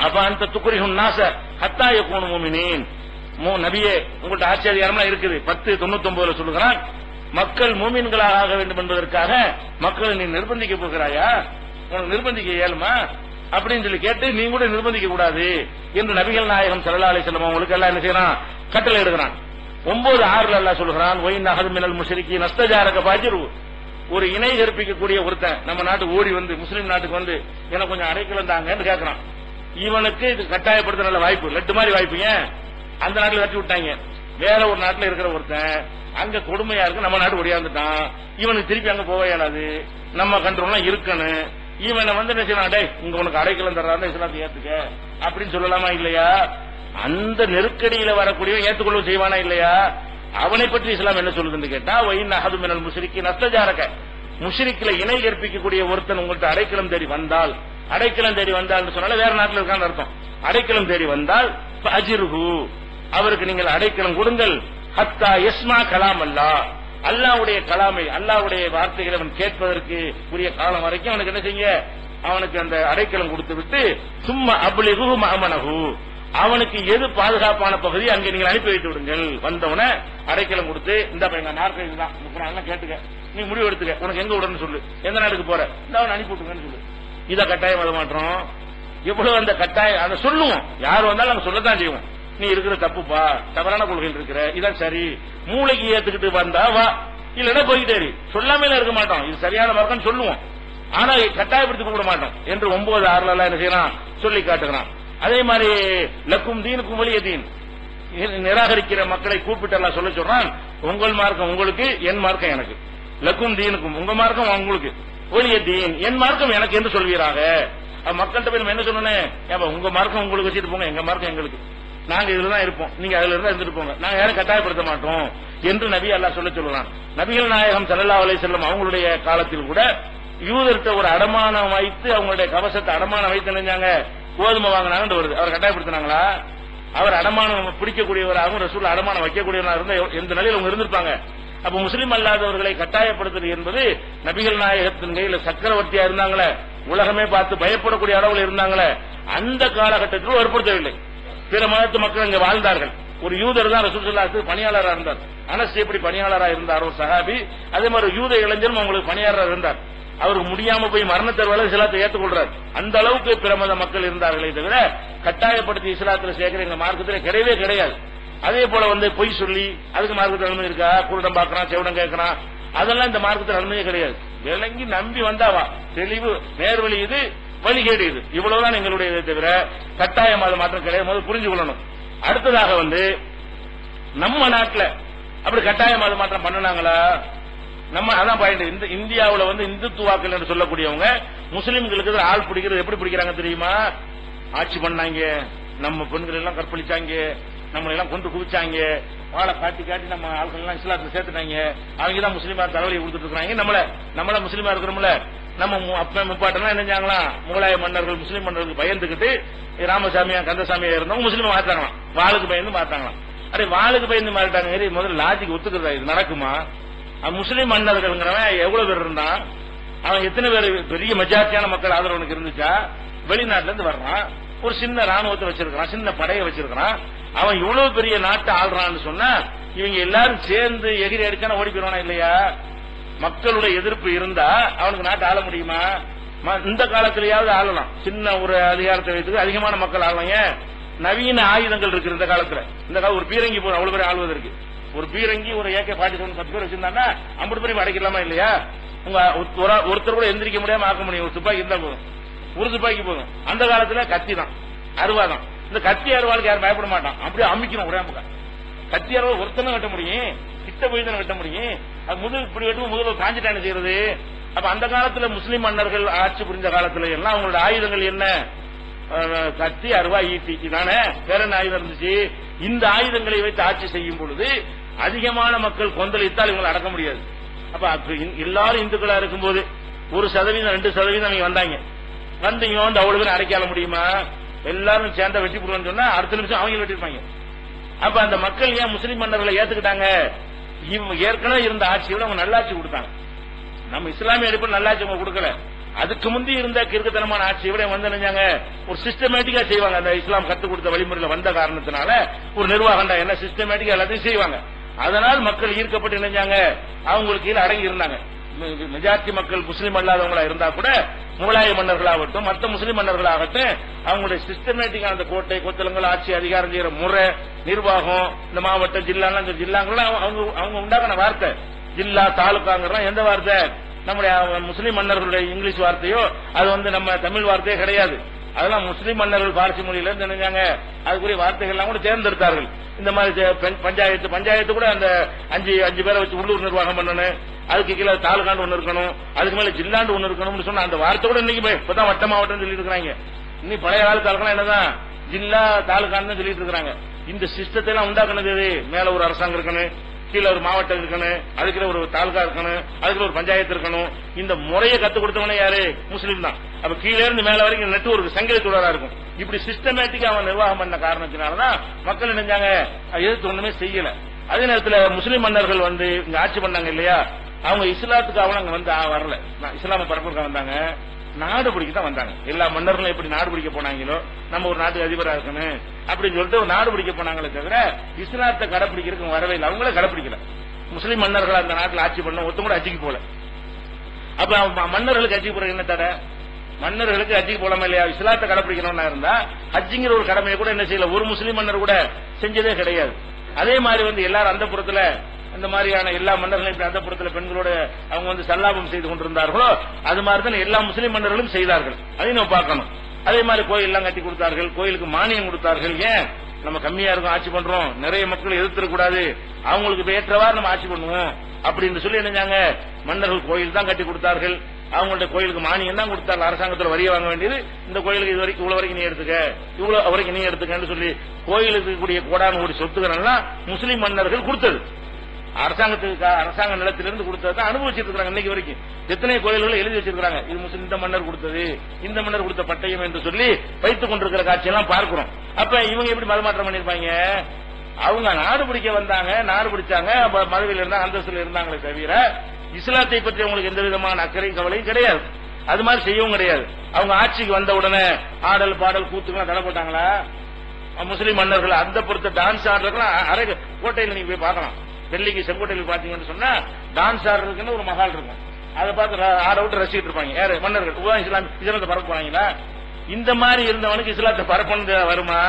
அப்ப அந்த துக்குரிஹுன் நாஸ ஹத்தா யகூனு முஃமினீன். நபியே உங்கள்ட்ட ஆச்சரியமா இருக்குது. 10:99 சொல்லுகிறான், மக்கள் மூமின்களாக ஆக வேண்டும் என்பதற்காக மக்களை நீ நிர்பந்திக்க போகிறாயா? உனக்கு நிர்பந்திக்க இயலுமா அப்படின்னு சொல்லி கேட்டு நீ கூட நிர்பந்திக்க கூடாது என்று நபிகள் நாயகம் ஸல்லல்லாஹு அலைஹி வஸல்லம் அவங்களுக்கு எல்லாம் என்ன செய்யறான்? கட்டளை எடுக்கிறான். 9:6 அல்லாஹ் சொல்கிறான், ஒயின் அஹது மினல் முஷ்ரிக்கீன் அஸ்தஜாரக பாஜிரு. ஒரு இணை கற்பிக்கக்கூடிய ஒருத்தன் நம்ம நாட்டுக்கு ஓடி வந்து முஸ்லீம் நாட்டுக்கு வந்து எனக்கு கொஞ்சம் அடைக்கலம் தாங்கன்னு கேட்கறான். இவனுக்கு இது கட்டாயப்படுத்த நல்ல வாய்ப்பு, லட்டு மாதிரி வாய்ப்பு. ஏன் அந்த நாட்டில் கட்டி விட்டாங்க, வேற ஒரு நாட்டில் இருக்கிற ஒருத்தன் அங்க கொடுமையா இருக்கு, நம்ம நாட்டு ஒடியாந்துட்டான், இவனுக்கு திருப்பி அங்க போக இயலாது, நம்ம கண்ட்ரோல்லாம் இருக்கணும். இவனை வந்து என்ன செய்யலாம்? டே இங்க உனக்கு அடைக்கலம் தர்றாருன்னு இஸ்லாத்தை ஏத்துக்க அப்படின்னு சொல்லலாமா இல்லையா? அந்த நெருக்கடியில வரக்கூடியவன் ஏத்துக்கொள்ள செய்வானா இல்லையா? அவனை பற்றி இஸ்லாம் என்ன சொல்லுதுன்னு கேட்டா, ஒயின் அஹது மினல் முஷ்ரிக்கீன் அஸ்தஜாரக, முஷ்ரிக்ல இணை கற்பிக்கக்கூடிய ஒருத்தன் உங்கள்கிட்ட அடைக்கலம் தேடி வந்தால், அடைக்கலம் தேடி வந்தால் சொன்னால வேற நாட்டில் இருக்கான்னு அர்த்தம். அடைக்கலம் தேடி வந்தால் அஜிருஹு, அவருக்கு நீங்கள் அடைக்கலம் கொடுங்கள். ஹத்தா யஸ்மா கலாம் அல்லாஹ், அல்லாஹ்வுடைய கலாமை, அல்லாஹ்வுடைய வார்த்தைகளை அவன் கேட்பதற்கு உரிய காலம் வரைக்கும் அவனுக்கு என்ன செய்ய? அவனுக்கு அந்த அடைக்கலம் கொடுத்து விட்டு சும்மா அப்லிகு மஅமனஹு, அவனுக்கு எது பாதுகாப்பான பகுதி அங்கே நீங்கள் அனுப்பி வைத்து விடுங்கள். வந்தவன அடைக்கலம் கொடுத்து, இந்த எங்க மார்க்கம் இதுதான், குர்ஆன்லாம் கேட்டுக்க, நீ முடிவு எடுத்துக்க, உனக்கு எங்க விடணும்னு சொல்லு, எந்த நாட்டுக்கு போற, இந்த அவன் அனுப்பி விட்டுங்கன்னு சொல்லு. இத கட்டாயம் வர மாட்டோம். எவ்வளவு அந்த கட்டாயம் அதை சொல்லுவோம், யார் வந்தாலும் நாங்க சொல்லத்தான் செய்வோம். நீ இருக்கிற தப்புப்பா, தவறான கொள்கையில் இருக்கிற, இதான் சரி, மூளைக்கு ஏத்துக்கிட்டு வந்தா வா, இல்லன்னா போய்கிட்டே சொல்லாமல இருக்க மாட்டோம். இது சரியான மார்க்கம் சொல்லுவோம், ஆனா கட்டாயப்படுத்தி கூப்பிட மாட்டோம் என்று 9:6 என்ன செய்யறான்? சொல்லி காட்டுகிறான். அதே மாதிரி லக்கும் தீனுக்கும் வலிய தீன், நிராகரிக்கிற மக்களை கூப்பிட்டு சொல்ல சொல்றான், உங்கள் மார்க்கம் உங்களுக்கு, என் மார்க்கம் எனக்கு. லக்கும் தீனுக்கும், உங்க மார்க்கம் உங்களுக்கு, ஒலிய தீன், என் மார்க்கம் எனக்கு என்று சொல்வீராக. மக்கள்கிட்ட போய் நம்ம என்ன சொல்லணும்? உங்க மார்க்கம் உங்களுக்கு வச்சுட்டு போங்க, எங்க மார்க்கம் எங்களுக்கு, நாங்க இதுலதான் இருப்போம், நீங்க அதுல இருந்தா இருந்துட்டு போங்க, நாங்க யாரும் கட்டாயப்படுத்த மாட்டோம் என்று நபி அல்லாஹ் சொல்லுறான். நபிகள் நாயகம் ஸல்லல்லாஹு அலைஹி வஸல்லம் அவங்களுடைய காலத்தில் கூட யூதர்கிட்ட ஒரு அடமானம் வைத்து, அவங்களுடைய கவசத்தை அடமானம் வைத்து நினைஞ்சாங்க, கோதுமை வாங்கினாங்கன்னு வருது. அவர் கட்டாயப்படுத்தினாங்களா? அவர் அடமானம் பிடிக்கக்கூடியவராகவும் ரசூல் அடமானம் வைக்கக்கூடியவராக இருந்தா எந்த நிலையில் அவங்க இருந்திருப்பாங்க? அப்ப முஸ்லீம் அல்லாதவர்களை கட்டாயப்படுத்துறது என்பது நபிகள் நாயகத்தின் கையில சக்கரவர்த்தியா இருந்தாங்களே, உலகமே பார்த்து பயப்படக்கூடிய அளவில் இருந்தாங்களே, அந்த காலகட்டத்தில் வற்புறுத்தவில்லை. பிற மதத்து மக்கள் இங்க வாழ்ந்தார்கள். ஒரு யூதர் தான் ரசூல் ஸல்லல்லாஹு அலைஹி வஸல்லம் பணியாளராக இருந்தார். அனஸ் எப்படி பணியாளராக இருந்தார் ஒரு சஹாபி, அதே மாதிரி யூத இளைஞரும் அவங்களுக்கு பணியாளராக இருந்தார். அவருக்கு முடியாம போய் மரணத்தருவால இஸ்லாத்தை ஏற்றுக்கொள்றார். அந்த அளவுக்கு பிற மத மக்கள் இருந்தார்களே தவிர கட்டாயப்படுத்தி இஸ்லாத்துல சேர்க்கிற எங்க மார்க்கத்தில் கிடையவே கிடையாது. அதே போல வந்து பொய் சொல்லி அதுக்கு மார்க்கத்தில் அனுமதி இருக்கா? குருடம் பாக்குறான், செவிடம் கேட்கறான், அதெல்லாம் இந்த மார்க்கத்தில் அனுமதியே கிடையாது. விளங்கி நம்பி வந்தாவா, தெளிவு நேர்வழி இது, வழிகேடு இது, இவ்வளவுதான் எங்களுடைய தவிர கட்டாயம் அது மாற்றம் கிடையாது. முதல் புரிஞ்சு கொள்ளணும். அடுத்ததாக வந்து நம்ம நாட்டில் அப்படி கட்டாயம் அது மாற்றம் பண்ணினாங்களா? நம்ம அதான் பாயிண்ட். இந்த இந்தியாவுல வந்து இந்துத்துவாக்கள் என்று சொல்லக்கூடியவங்க முஸ்லிம்களுக்கு ஆள் பிடிக்கிறது எப்படி பிடிக்கிறாங்க தெரியுமா? ஆட்சி பண்ணாங்க, நம்ம பெண்கள் எல்லாம் கற்பழிச்சாங்க, நம்மளை எல்லாம் கொண்டு குவிச்சாங்க, வாழை காட்டி காட்டி நம்ம ஆட்கள் எல்லாம் இஸ்லாத்துல சேர்த்துட்டாங்க, அவங்க தான் முஸ்லீமா தலைவலி கொடுத்துட்டு இருக்காங்க. நம்மள முஸ்லீமா இருக்கிறோம்ல, நம்ம அப்ப முப்பாட்டெல்லாம் என்னஞ்சாங்களா, முகலாய மன்னர்கள் முஸ்லீம் மன்னர்களுக்கு பயந்துகிட்டு ராமசாமியா கந்தசாமியா இருந்தவங்க முஸ்லீம் மாத்தாங்களாம், வாளுக்கு பயந்து மாத்தாங்களாம். அடே வாளுக்கு பயந்து மாறிட்டாங்க. முதல்ல லாஜிக் ஒத்துக்கிறதா? இது நடக்குமா? முஸ்லீம் மன்னர்கள்ங்கிறவன் எவ்வளவு பேர் இருந்தான்? அவன் எத்தனை பேர் பெரிய மெஜாரிட்டியான மக்கள் ஆதரவனுக்கு இருந்துச்சா? வெளிநாட்டுல இருந்து வர்றான், ஒரு சின்ன ராணுவத்தை வச்சிருக்கான், சின்ன படையை வச்சிருக்கான், அவன் இவ்வளவு பெரிய நாட்டை ஆள்றான்னு சொன்னா இவங்க எல்லாரும் சேர்ந்து எகிரி அடிச்சானா ஓடி போயிடுவானா இல்லையா? மக்களுடைய எதிர்ப்பு இருந்தா அவனுக்கு நாட்டை ஆள முடியுமா? இந்த காலத்திலேயாவது ஆளலாம், சின்ன ஒரு அதிகாரத்தை வைத்து அதிகமான மக்கள் ஆளுவாங்க. நவீன ஆயுதங்கள் இருக்கு இந்த காலத்துல. இந்த காலம் ஒரு பீரங்கி போதும் அவ்வளவு பேர் ஆளுவதற்கு. ஒரு பீரங்கி ஒரு AK-47 10 பேர் வச்சிருந்தாங்கன்னா 50 பேரையும் அடைக்கலாமா இல்லையா? உங்க ஒருத்தர் கூட எந்திரிக்க முடியாம ஆக்க முடியும். ஒரு துப்பாக்கி இருந்தா போதும், ஒரு துப்பாக்கி போதும். அந்த காலத்துல கத்தி தான், அருவாதான். இந்த கத்தி அருவாளுக்கு யாரும் பயப்பட மாட்டான், அப்படியே அமைக்கணும் ஒரே பக்கம். கத்தி அருவாள் ஒருத்தனும் வெட்ட முடியும், கிட்ட போய் தானே வெட்ட முடியும். அது முதல் இப்படி வெட்டும் முதல்ல காஞ்சிட்டானு செய்யறது. அப்ப அந்த காலத்துல முஸ்லிம் மன்னர்கள் ஆட்சி புரிந்த காலத்துல எல்லாம் அவங்களோட ஆயுதங்கள் என்ன? கத்தி, அருவா, ஈட்டி தானே, வேற என்ன ஆயுதம் இருந்துச்சு? இந்த ஆயுதங்களை வைத்து ஆட்சி செய்யும் பொழுது அதிகமான மக்கள் கொந்தளித்தால் இவங்களை அடக்க முடியாது. அப்ப எல்லாரும் இந்துக்களா இருக்கும்போது 1% 2% அவங்க வந்தாங்க, வந்தீங்க வந்து அவ்வளவு பேர் அடைக்கால முடியுமா? எல்லாரும் சேர்ந்த வெட்டி போடுவான்னு சொன்னா அடுத்த நிமிஷம் அவங்க வெட்டிருப்பாங்க. அப்ப அந்த மக்கள் ஏன் முஸ்லிம் மன்னர்களை ஏத்துக்கிட்டாங்க? ஏற்கனவே இருந்த ஆட்சியோட அவங்க நல்லாட்சி கொடுத்தாங்க. நம்ம இஸ்லாமிய அடிப்படை நல்லாட்சி அவங்க கொடுக்கல. அதுக்கு முந்தி இருந்த கிறுக்குத்தனமான ஆட்சியை விட வந்து நினைஞ்சாங்க ஒரு சிஸ்டமேட்டிக்கா செய்வாங்க. அந்த இஸ்லாம் கத்துக் கொடுத்த வழிமுறையில வந்த காரணத்தினால ஒரு நிர்வாகம் என்ன சிஸ்டமேட்டிக்கா எல்லாத்தையும் செய்வாங்க. அதனால் மக்கள் ஈர்க்கப்பட்டு நினைஞ்சாங்க, அவங்களுக்கு கீழே அடங்கி இருந்தாங்க. மெஜாரிட்டி மக்கள் முஸ்லீம் அல்லாதவங்களா இருந்தா கூட முகலாய மன்னர்களாகட்டும் மற்ற முஸ்லீம் மன்னர்களாகட்டும் அவங்களுடைய சிஸ்டமேட்டிக்கான அந்த கோட்டை கொத்தலங்கள் ஆட்சி அதிகாரம் செய்யற முறை நிர்வாகம் இந்த மாவட்ட ஜில்லாங்கெல்லாம் அவங்க உண்டாக்குன வார்த்தை. ஜில்லா தாலுக்காங்கிறலாம் எந்த வார்த்தை? நம்முடைய முஸ்லீம் மன்னர்களுடைய இங்கிலீஷ் வார்த்தையோ அது வந்து நம்ம தமிழ் வார்த்தையே கிடையாது. அதெல்லாம் முஸ்லீம் மன்னர்கள் பார்சி மொழியில இருந்து நினைஞ்சாங்க, அதுக்குரிய வார்த்தைகள் எல்லாம் கூட தேர்ந்தெடுத்தார்கள். இந்த மாதிரி பஞ்சாயத்து கூட அந்த அஞ்சு பேரை வச்சு உள்ளூர் நிர்வாகம் பண்ணணும், அதுக்கு கீழே தாலுகாண்டு ஒண்ணு இருக்கணும், அதுக்கு மேல ஜில்லாண்டு ஒண்ணு இருக்கணும்னு சொன்னா அந்த வார்த்தை கூட இன்னைக்கு இப்பதான் வட்ட மாவட்டம் சொல்லிட்டு இருக்காங்க. இன்னும் பழைய கால தாலுகா என்னதான் ஜில்லா தாலுகான்னு சொல்லிட்டு இருக்காங்க. இந்த சிஸ்டத்தை எல்லாம் உண்டாக்குனது மேல ஒரு அரசாங்கம் இருக்கணும், கீழே ஒரு மாவட்டம் இருக்கணும், அதுக்குள்ள ஒரு தாலுகா இருக்கணும், அதுக்குள்ள ஒரு பஞ்சாயத்து இருக்கணும். இந்த முறையை கத்துக் கொடுத்தவனே யாரு? முஸ்லீம் தான். அப்ப கீழே இருந்து மேல வரைக்கும் நெட்வொர்க் சங்கிலி தொடரா இருக்கும். இப்படி சிஸ்டமேட்டிக்கா அவன் நிர்வாகம் பண்ண காரணத்தினாலதான் மக்கள் நினைஞ்சாங்க, எதிர்த்து ஒண்ணுமே செய்யல. அதே நேரத்தில் முஸ்லீம் மன்னர்கள் வந்து இங்க ஆட்சி பண்ணாங்க இல்லையா, அவங்க இஸ்லாத்துக்கு அவன் அங்க வந்து வரல, இஸ்லாம பரப்புறதுக்கு வந்தாங்க, நாடு பிடிக்க தான் வந்தாங்க. எல்லா மன்னர்களும் எப்படி நாடு பிடிக்க போனாங்களோ நம்ம ஒரு நாட்டுக்கு அதிபரா இருக்கணும் அப்படின்னு சொல்லிட்டு ஒரு நாடு பிடிக்க போனாங்களே தவிர இஸ்லாத்தை கடைப்பிடிக்கிறதுக்கு வரவே இல்லை. அவங்களே கடைப்பிடிக்கல. முஸ்லீம் மன்னர்கள் அந்த நாட்டில் ஆட்சி பண்ண ஒருத்தம் கூட அஜிக்கு போல. அப்ப மன்னர்களுக்கு அஜிக்கு போற என்ன தடை? மன்னர்களுக்கு ஹஜ்ஜிக்கு போலாமா இல்லையா? இஸ்லாத்தை கடைப்பிடிக்கணும்னா இருந்தா ஹஜ்ஜிங்கிற ஒரு கடமையை கூட என்ன செய்யல, ஒரு முஸ்லீம் மன்னர் கூட செஞ்சதே கிடையாது. அதே மாதிரி வந்து எல்லாரும் அந்த புறத்துல அந்த மாதிரியான எல்லா மன்னர்களும் அந்த புறத்துல பெண்களோட அவங்க வந்து சல்லாபம் செய்து கொண்டிருந்தார்களோ அது மாதிரி தான் எல்லா முஸ்லீம் மன்னர்களும் செய்தார்கள். அதையும் நம்ம பார்க்கணும். அதே மாதிரி கோயில் எல்லாம் கட்டி கொடுத்தார்கள், கோயிலுக்கு மானியம் கொடுத்தார்கள். ஏன் நம்ம கம்மியா இருக்கும் ஆட்சி பண்றோம், நிறைய மக்கள் எதிர்த்திடக்கூடாது, அவங்களுக்கு ஏற்றவாறு நம்ம ஆட்சி பண்ணுவோம் அப்படின்னு சொல்லி என்னஞ்சாங்க, மன்னர்கள் கோயில் தான் கட்டி கொடுத்தார்கள். அவங்களுடைய கோயிலுக்கு மானியம் தான் கொடுத்தாங்க. அரசாங்கத்தில் வரிய வாங்க வேண்டியது இந்த கோயிலுக்கு இது வரைக்கும் இவ்வளவு வரைக்கும் நீ எடுத்துக்க, இவ்வளவு வரைக்கும் நீ எடுத்துக்கன்னு சொல்லி கோயிலுக்கு கூடிய கோடான ஒரு சொத்துக்கள் முஸ்லீம் மன்னர்கள் கொடுத்தது. அரசாங்கத்துக்கு அரசாங்க நிலத்திலிருந்து கொடுத்ததான் அனுபவிச்சிட்டு இருக்காங்க இன்னைக்கு வரைக்கும். எத்தனை கோயில்கள் எழுதி வச்சிருக்காங்க, இது முஸ்லீம் இந்த மன்னர் கொடுத்தது, இந்த மன்னர் கொடுத்த பட்டயம் என்று சொல்லி வைத்துக் கொண்டிருக்கிற காட்சியெல்லாம் பார்க்கிறோம். அப்ப இவங்க எப்படி மதமாற்றம் பண்ணிருப்பாங்க? அவங்க நாடு பிடிக்க வந்தாங்க, நாடு பிடிச்சாங்க, மதவில இருந்தா அந்தஸ்துல இருந்தாங்களே தவிர இஸ்லாத்தை பற்றி அவங்களுக்கு எந்த விதமான அக்கறையும் கவலையும் கிடையாது. அது மாதிரி செய்யவும் கிடையாது. அவங்க ஆட்சிக்கு வந்த உடனே ஆடல் பாடல் கூத்துக்கெல்லாம் தடை போட்டாங்களா? முஸ்லீம் மன்னர்கள் அந்த பொறுத்த டான்ஸ் ஆடுறதுலாம் அரை கோட்டையில் நீங்க போய் பார்க்கலாம். டெல்லிக்கு செங்கோட்டையில் பாத்தீங்கன்னு சொன்னா டான்ஸ் ஆடுறதுக்குன்னு ஒரு மகால் இருக்கும். அதை பார்த்து ஆட விட்டு ரசிக்கிட்டு இருப்பாங்க. யாரு? மன்னர்கள். இஸ்லாத்தை பரப்ப போறாங்களா? இந்த மாதிரி இருந்தவனுக்கு இஸ்லாத்தை பரப்பனது வருமா?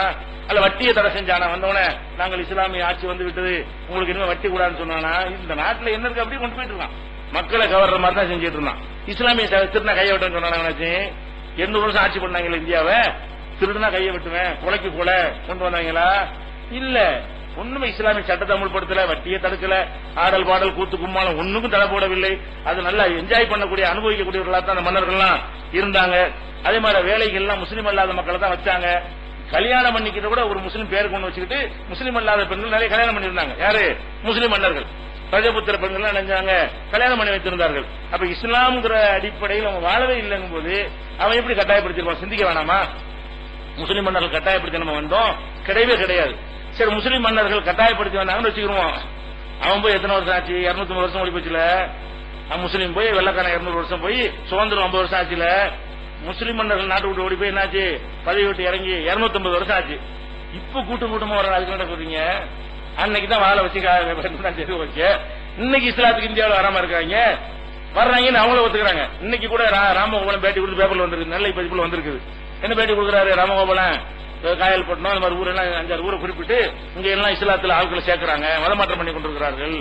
அல்ல வட்டியை தடை செஞ்சானா? வந்தவன நாங்கள் இஸ்லாமிய ஆட்சி வந்து விட்டது, உங்களுக்கு இனிமே வட்டி கூடாதுன்னு சொன்னானா? இந்த நாட்டில் என்ன இருக்கு அப்படி கொண்டு போயிட்டு இருக்கான். மக்களை கவர்ற மாதிரி தான் செஞ்சுட்டு இருந்தான். இஸ்லாமிய திருநா கையை விட்டுன்னு சொன்னாங்க. 800 வருஷம் ஆட்சி பண்ணாங்களா இந்தியாவை? திருடுனா கையை விட்டுவேன், கொலைக்கு கொலை கொண்டு வந்தாங்களா? இல்ல, ஒண்ணுமே இஸ்லாமிய சட்டத்தை அமல்படுத்தல, வட்டியை தடுக்கல, ஆடல் பாடல் கூத்து கும்மாளம் ஒண்ணுக்கும் தடை போடவில்லை. அது நல்லா என்ஜாய் பண்ணக்கூடிய அனுபவிக்கக்கூடியவர்களா தான் அந்த மன்னர்கள்லாம் இருந்தாங்க. அதே மாதிரி வேலைகள்லாம் முஸ்லீம் அல்லாத மக்களை தான் வச்சாங்க. கல்யாணம் பண்ணிக்கிட்ட கூட ஒரு முஸ்லீம் பேருக்கு ஒன்று வச்சுக்கிட்டு முஸ்லீம் அல்லாத பெண்கள் நிறைய கல்யாணம் பண்ணியிருந்தாங்க. யாரு? முஸ்லீம் மன்னர்கள். பிரஜபுத்திர பெண்கள் நினைஞ்சாங்க, கல்யாணம் பண்ணி வைத்திருந்தார்கள். அப்ப இஸ்லாம்ங்கிற அடிப்படையில் அவங்க வாழவே இல்லைங்கும் போது அவன் எப்படி கட்டாயப்படுத்திருப்பான்? சிந்திக்க வேணாமா? முஸ்லீம் மன்னர்கள் கட்டாயப்படுத்தி நம்ம வந்தோம்? கிடையவே கிடையாது. சரி, முஸ்லீம் மன்னர்கள் கட்டாயப்படுத்தி வந்தாங்கன்னு வச்சுக்கிறோம். அவன் போய் எத்தனை வருஷம் ஆச்சு? 250 வருஷம் ஓடி போச்சுல. முஸ்லீம் போய் வெள்ளக்காரன் 200 வருஷம் போய் சுதந்திரம் 50 வருஷம் ஆச்சுல. முஸ்லீம் மன்னர்கள் நாட்டு விட்டு ஓடி போய் என்னாச்சு? பதவி விட்டு இறங்கி 250 வருஷம் ஆச்சு. இப்ப கூட்டமா வர அதுக்கு என்ன சொல்றீங்க? அன்னைக்கு தான் வாழை வச்சு சரி வச்சு இன்னைக்கு இஸ்லாத்துக்கு இந்தியாவில் வராம இருக்காங்க, வர்றாங்கன்னு அவங்கள ஒத்துக்கிறாங்க. இன்னைக்கு கூட ராமகோபாலம் பேட்டி கொடுத்து பேப்பர்ல வந்திருக்கு, நெல்லை பதிப்புல வந்திருக்குது. என்ன பேட்டி கொடுக்குறாரு ராமகோபாலம்? காயல்பட்டினம் அந்த மாதிரி ஊரெல்லாம் 5-6 ஊரை குறிப்பிட்டு இங்க எல்லாம் இஸ்லாத்துல ஆட்களை சேர்க்கிறாங்க, மதமாற்றம் பண்ணி கொண்டிருக்கிறார்கள்.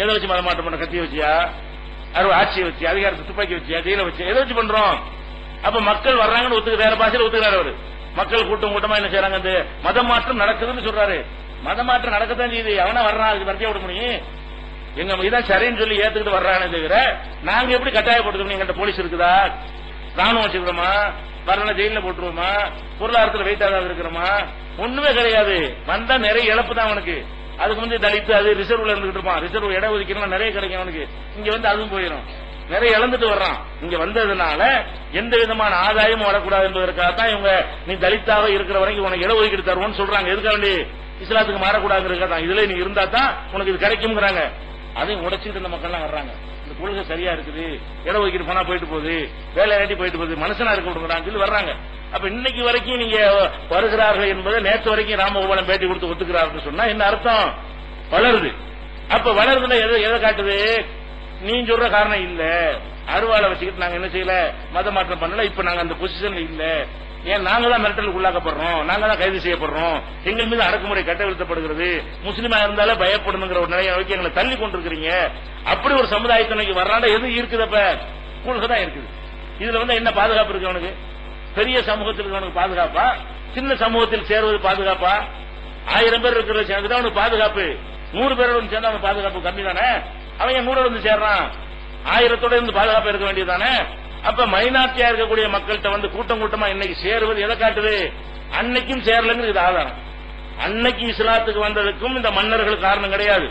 எதை வச்சு மதமாற்றம் பண்ண? கத்திய வச்சியா? ஆட்சியை வச்சு, அதிகாரத்தை துப்பாக்கி வச்சியா, ஜெயில வச்சு, எதை வச்சு பண்றோம்? அப்ப மக்கள் வர்றாங்கன்னு ஒத்துக்க வேற பாஷையில ஒத்துக்கிறாரு அவரு. மக்கள் கூட்டம் கூட்டமா என்ன செய்யறாங்க, இந்த மத மாற்றம் நடக்குதுன்னு சொல்றாரு. மத மாற்றம் நடக்கத்தான் செய்யுது. அவனா வர்றான், அதுக்கு வரிசையா விட முடியும்? எங்க இதான் சரின்னு சொல்லி ஏத்துக்கிட்டு வர்றானே தவிர நாங்க எப்படி கட்டாயப்படுத்தணும்? எங்கிட்ட போலீஸ் இருக்குதா, ராணுவம் வச்சுக்கிறோமா, வரல ஜெயில போட்டுருவோமா, பொருளாதாரத்தில் வெயிட்டாக இருக்கிறோமா? ஒண்ணுமே கிடையாது. வந்தா நிறைய இழப்பு தான் அவனுக்கு. அதுக்கு வந்து தலித்து அது ரிசர்வ்ல இருந்துகிட்டு இருப்பான். ரிசர்வ் இடம் ஒதுக்கணும் நிறைய கிடைக்கும் அவனுக்கு. இங்க வந்து அதுவும் போயிடும். நிறைய இழந்துட்டு வர்றான். இங்க வந்ததுனால எந்த விதமான ஆதாயமும் வரக்கூடாது என்பதற்காகத்தான் இவங்க நீ தலித்தாக இருக்கிற வரைக்கும் உனக்கு இட ஒதுக்கீடு தருவோம்னு சொல்றாங்க. எதுக்காண்டி? இஸ்லாத்துக்கு மாறக்கூடாதுங்கிறதா. இதுல நீ இருந்தா தான் உனக்கு இது கிடைக்கும்ங்கிறாங்க. அதையும் உடைச்சிட்டு இந்த மக்கள் எல்லாம் வர்றாங்க. இந்த கொள்கை சரியா இருக்குது, இட ஒதுக்கீடு போனா போயிட்டு போகுது, வேலை ஆட்டி போயிட்டு போகுது, மனுஷனா இருக்க விடுங்கிறாங்க சொல்லி வர்றாங்க. அப்ப இன்னைக்கு வரைக்கும் நீங்க வருகிறார்கள் என்பதை நேற்று வரைக்கும் ராமகோபாலன் பேட்டி கொடுத்து ஒத்துக்கிறார்கள் சொன்னா என்ன அர்த்தம்? வளருது. அப்ப வளருதுன்னா எதை காட்டுது? நீ சொல்ற காரணம் இல்ல, அருவாளை வச்சுக்கிட்டு நாங்க என்ன செய்யல, மத மாற்றம் பண்ணல, இப்ப நாங்க அந்த பொசிஷன்ல இல்ல. ஏன் நாங்க தான் மிரட்டலுக்கு உள்ளாக்கப்படுறோம், நாங்க தான் கைது செய்யப்படுறோம், எங்கள் மீது அடக்குமுறை கட்டவிழ்த்தப்படுகிறது, முஸ்லீமா இருந்தாலும் பயப்படணுங்கிற ஒரு நிலையை நோக்கி எங்களை தள்ளி கொண்டிருக்கிறீங்க. அப்படி ஒரு சமுதாயத்தினைக்கு வர்றாண்ட எது இருக்குதப்ப? கொள்கை தான் இருக்குது. இதுல வந்து என்ன பாதுகாப்பு இருக்கு அவனுக்கு? பெரிய சமூகத்தில் இருக்கிறவனுக்கு பாதுகாப்பா, சின்ன சமூகத்தில் சேருவது பாதுகாப்பா? 1000 பேர் இருக்கிற சேர்ந்துதான் அவனுக்கு பாதுகாப்பு. 100 பேரோட சேர்ந்தா அவனுக்கு பாதுகாப்பு கம்மி தானே? அவன் 100 வந்து சேர்றான், 1000தோட இருந்து பாதுகாப்பு இருக்க வேண்டியதானே? அப்ப மைனாரிட்டியா இருக்கக்கூடிய மக்கள்கிட்ட வந்து கூட்டம் கூட்டமா இன்னைக்கு சேருவது எதை காட்டுது? அன்னைக்கும் சேரலங்கிறது இது ஆதாரம். அன்னைக்கு இஸ்லாத்துக்கு வந்ததுக்கும் இந்த மன்னர்கள் காரணம் கிடையாது,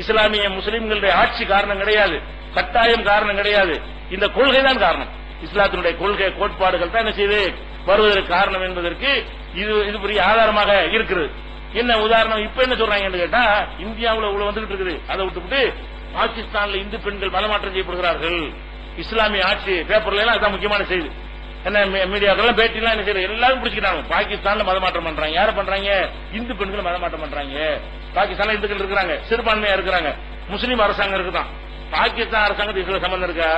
இஸ்லாமிய முஸ்லிம்களுடைய ஆட்சி காரணம் கிடையாது, கட்டாயம் காரணம் கிடையாது, இந்த கொள்கை தான் காரணம். இஸ்லாத்தினுடைய கொள்கை கோட்பாடுகள் தான் என்ன செய்து வருவதற்கு காரணம் என்பதற்கு இது பெரிய ஆதாரமாக இருக்கிறது. என்ன உதாரணம்? இப்ப என்ன சொல்றாங்கன்னு கேட்டா, இந்தியாவில் இவ்வளவு வந்துகிட்டு இருக்குது, அதை விட்டுவிட்டு பாகிஸ்தான்ல இந்து பெண்கள் மதமாற்றம் செய்யப்படுகிறார்கள். இஸ்லாமிய ஆட்சி பேப்பர்ல எல்லாம் அதான் முக்கியமான செய்தி. என்ன மீடியாக்கள் பேட்டி எல்லாம் என்ன செய்யறது, எல்லாரும் பிடிச்சிக்கிறாங்க. பாகிஸ்தான்ல மதமாற்றம் பண்றாங்க. யார பண்றாங்க? இந்து பெண்கள் மதமாற்றம் பண்றாங்க. பாகிஸ்தான்ல இந்துக்கள் இருக்கிறாங்க, சிறுபான்மையா இருக்கிறாங்க, முஸ்லீம் அரசாங்கம் இருக்குதான். பாகிஸ்தான் அரசாங்கத்துக்கு சில சம்பந்தம் இருக்கா?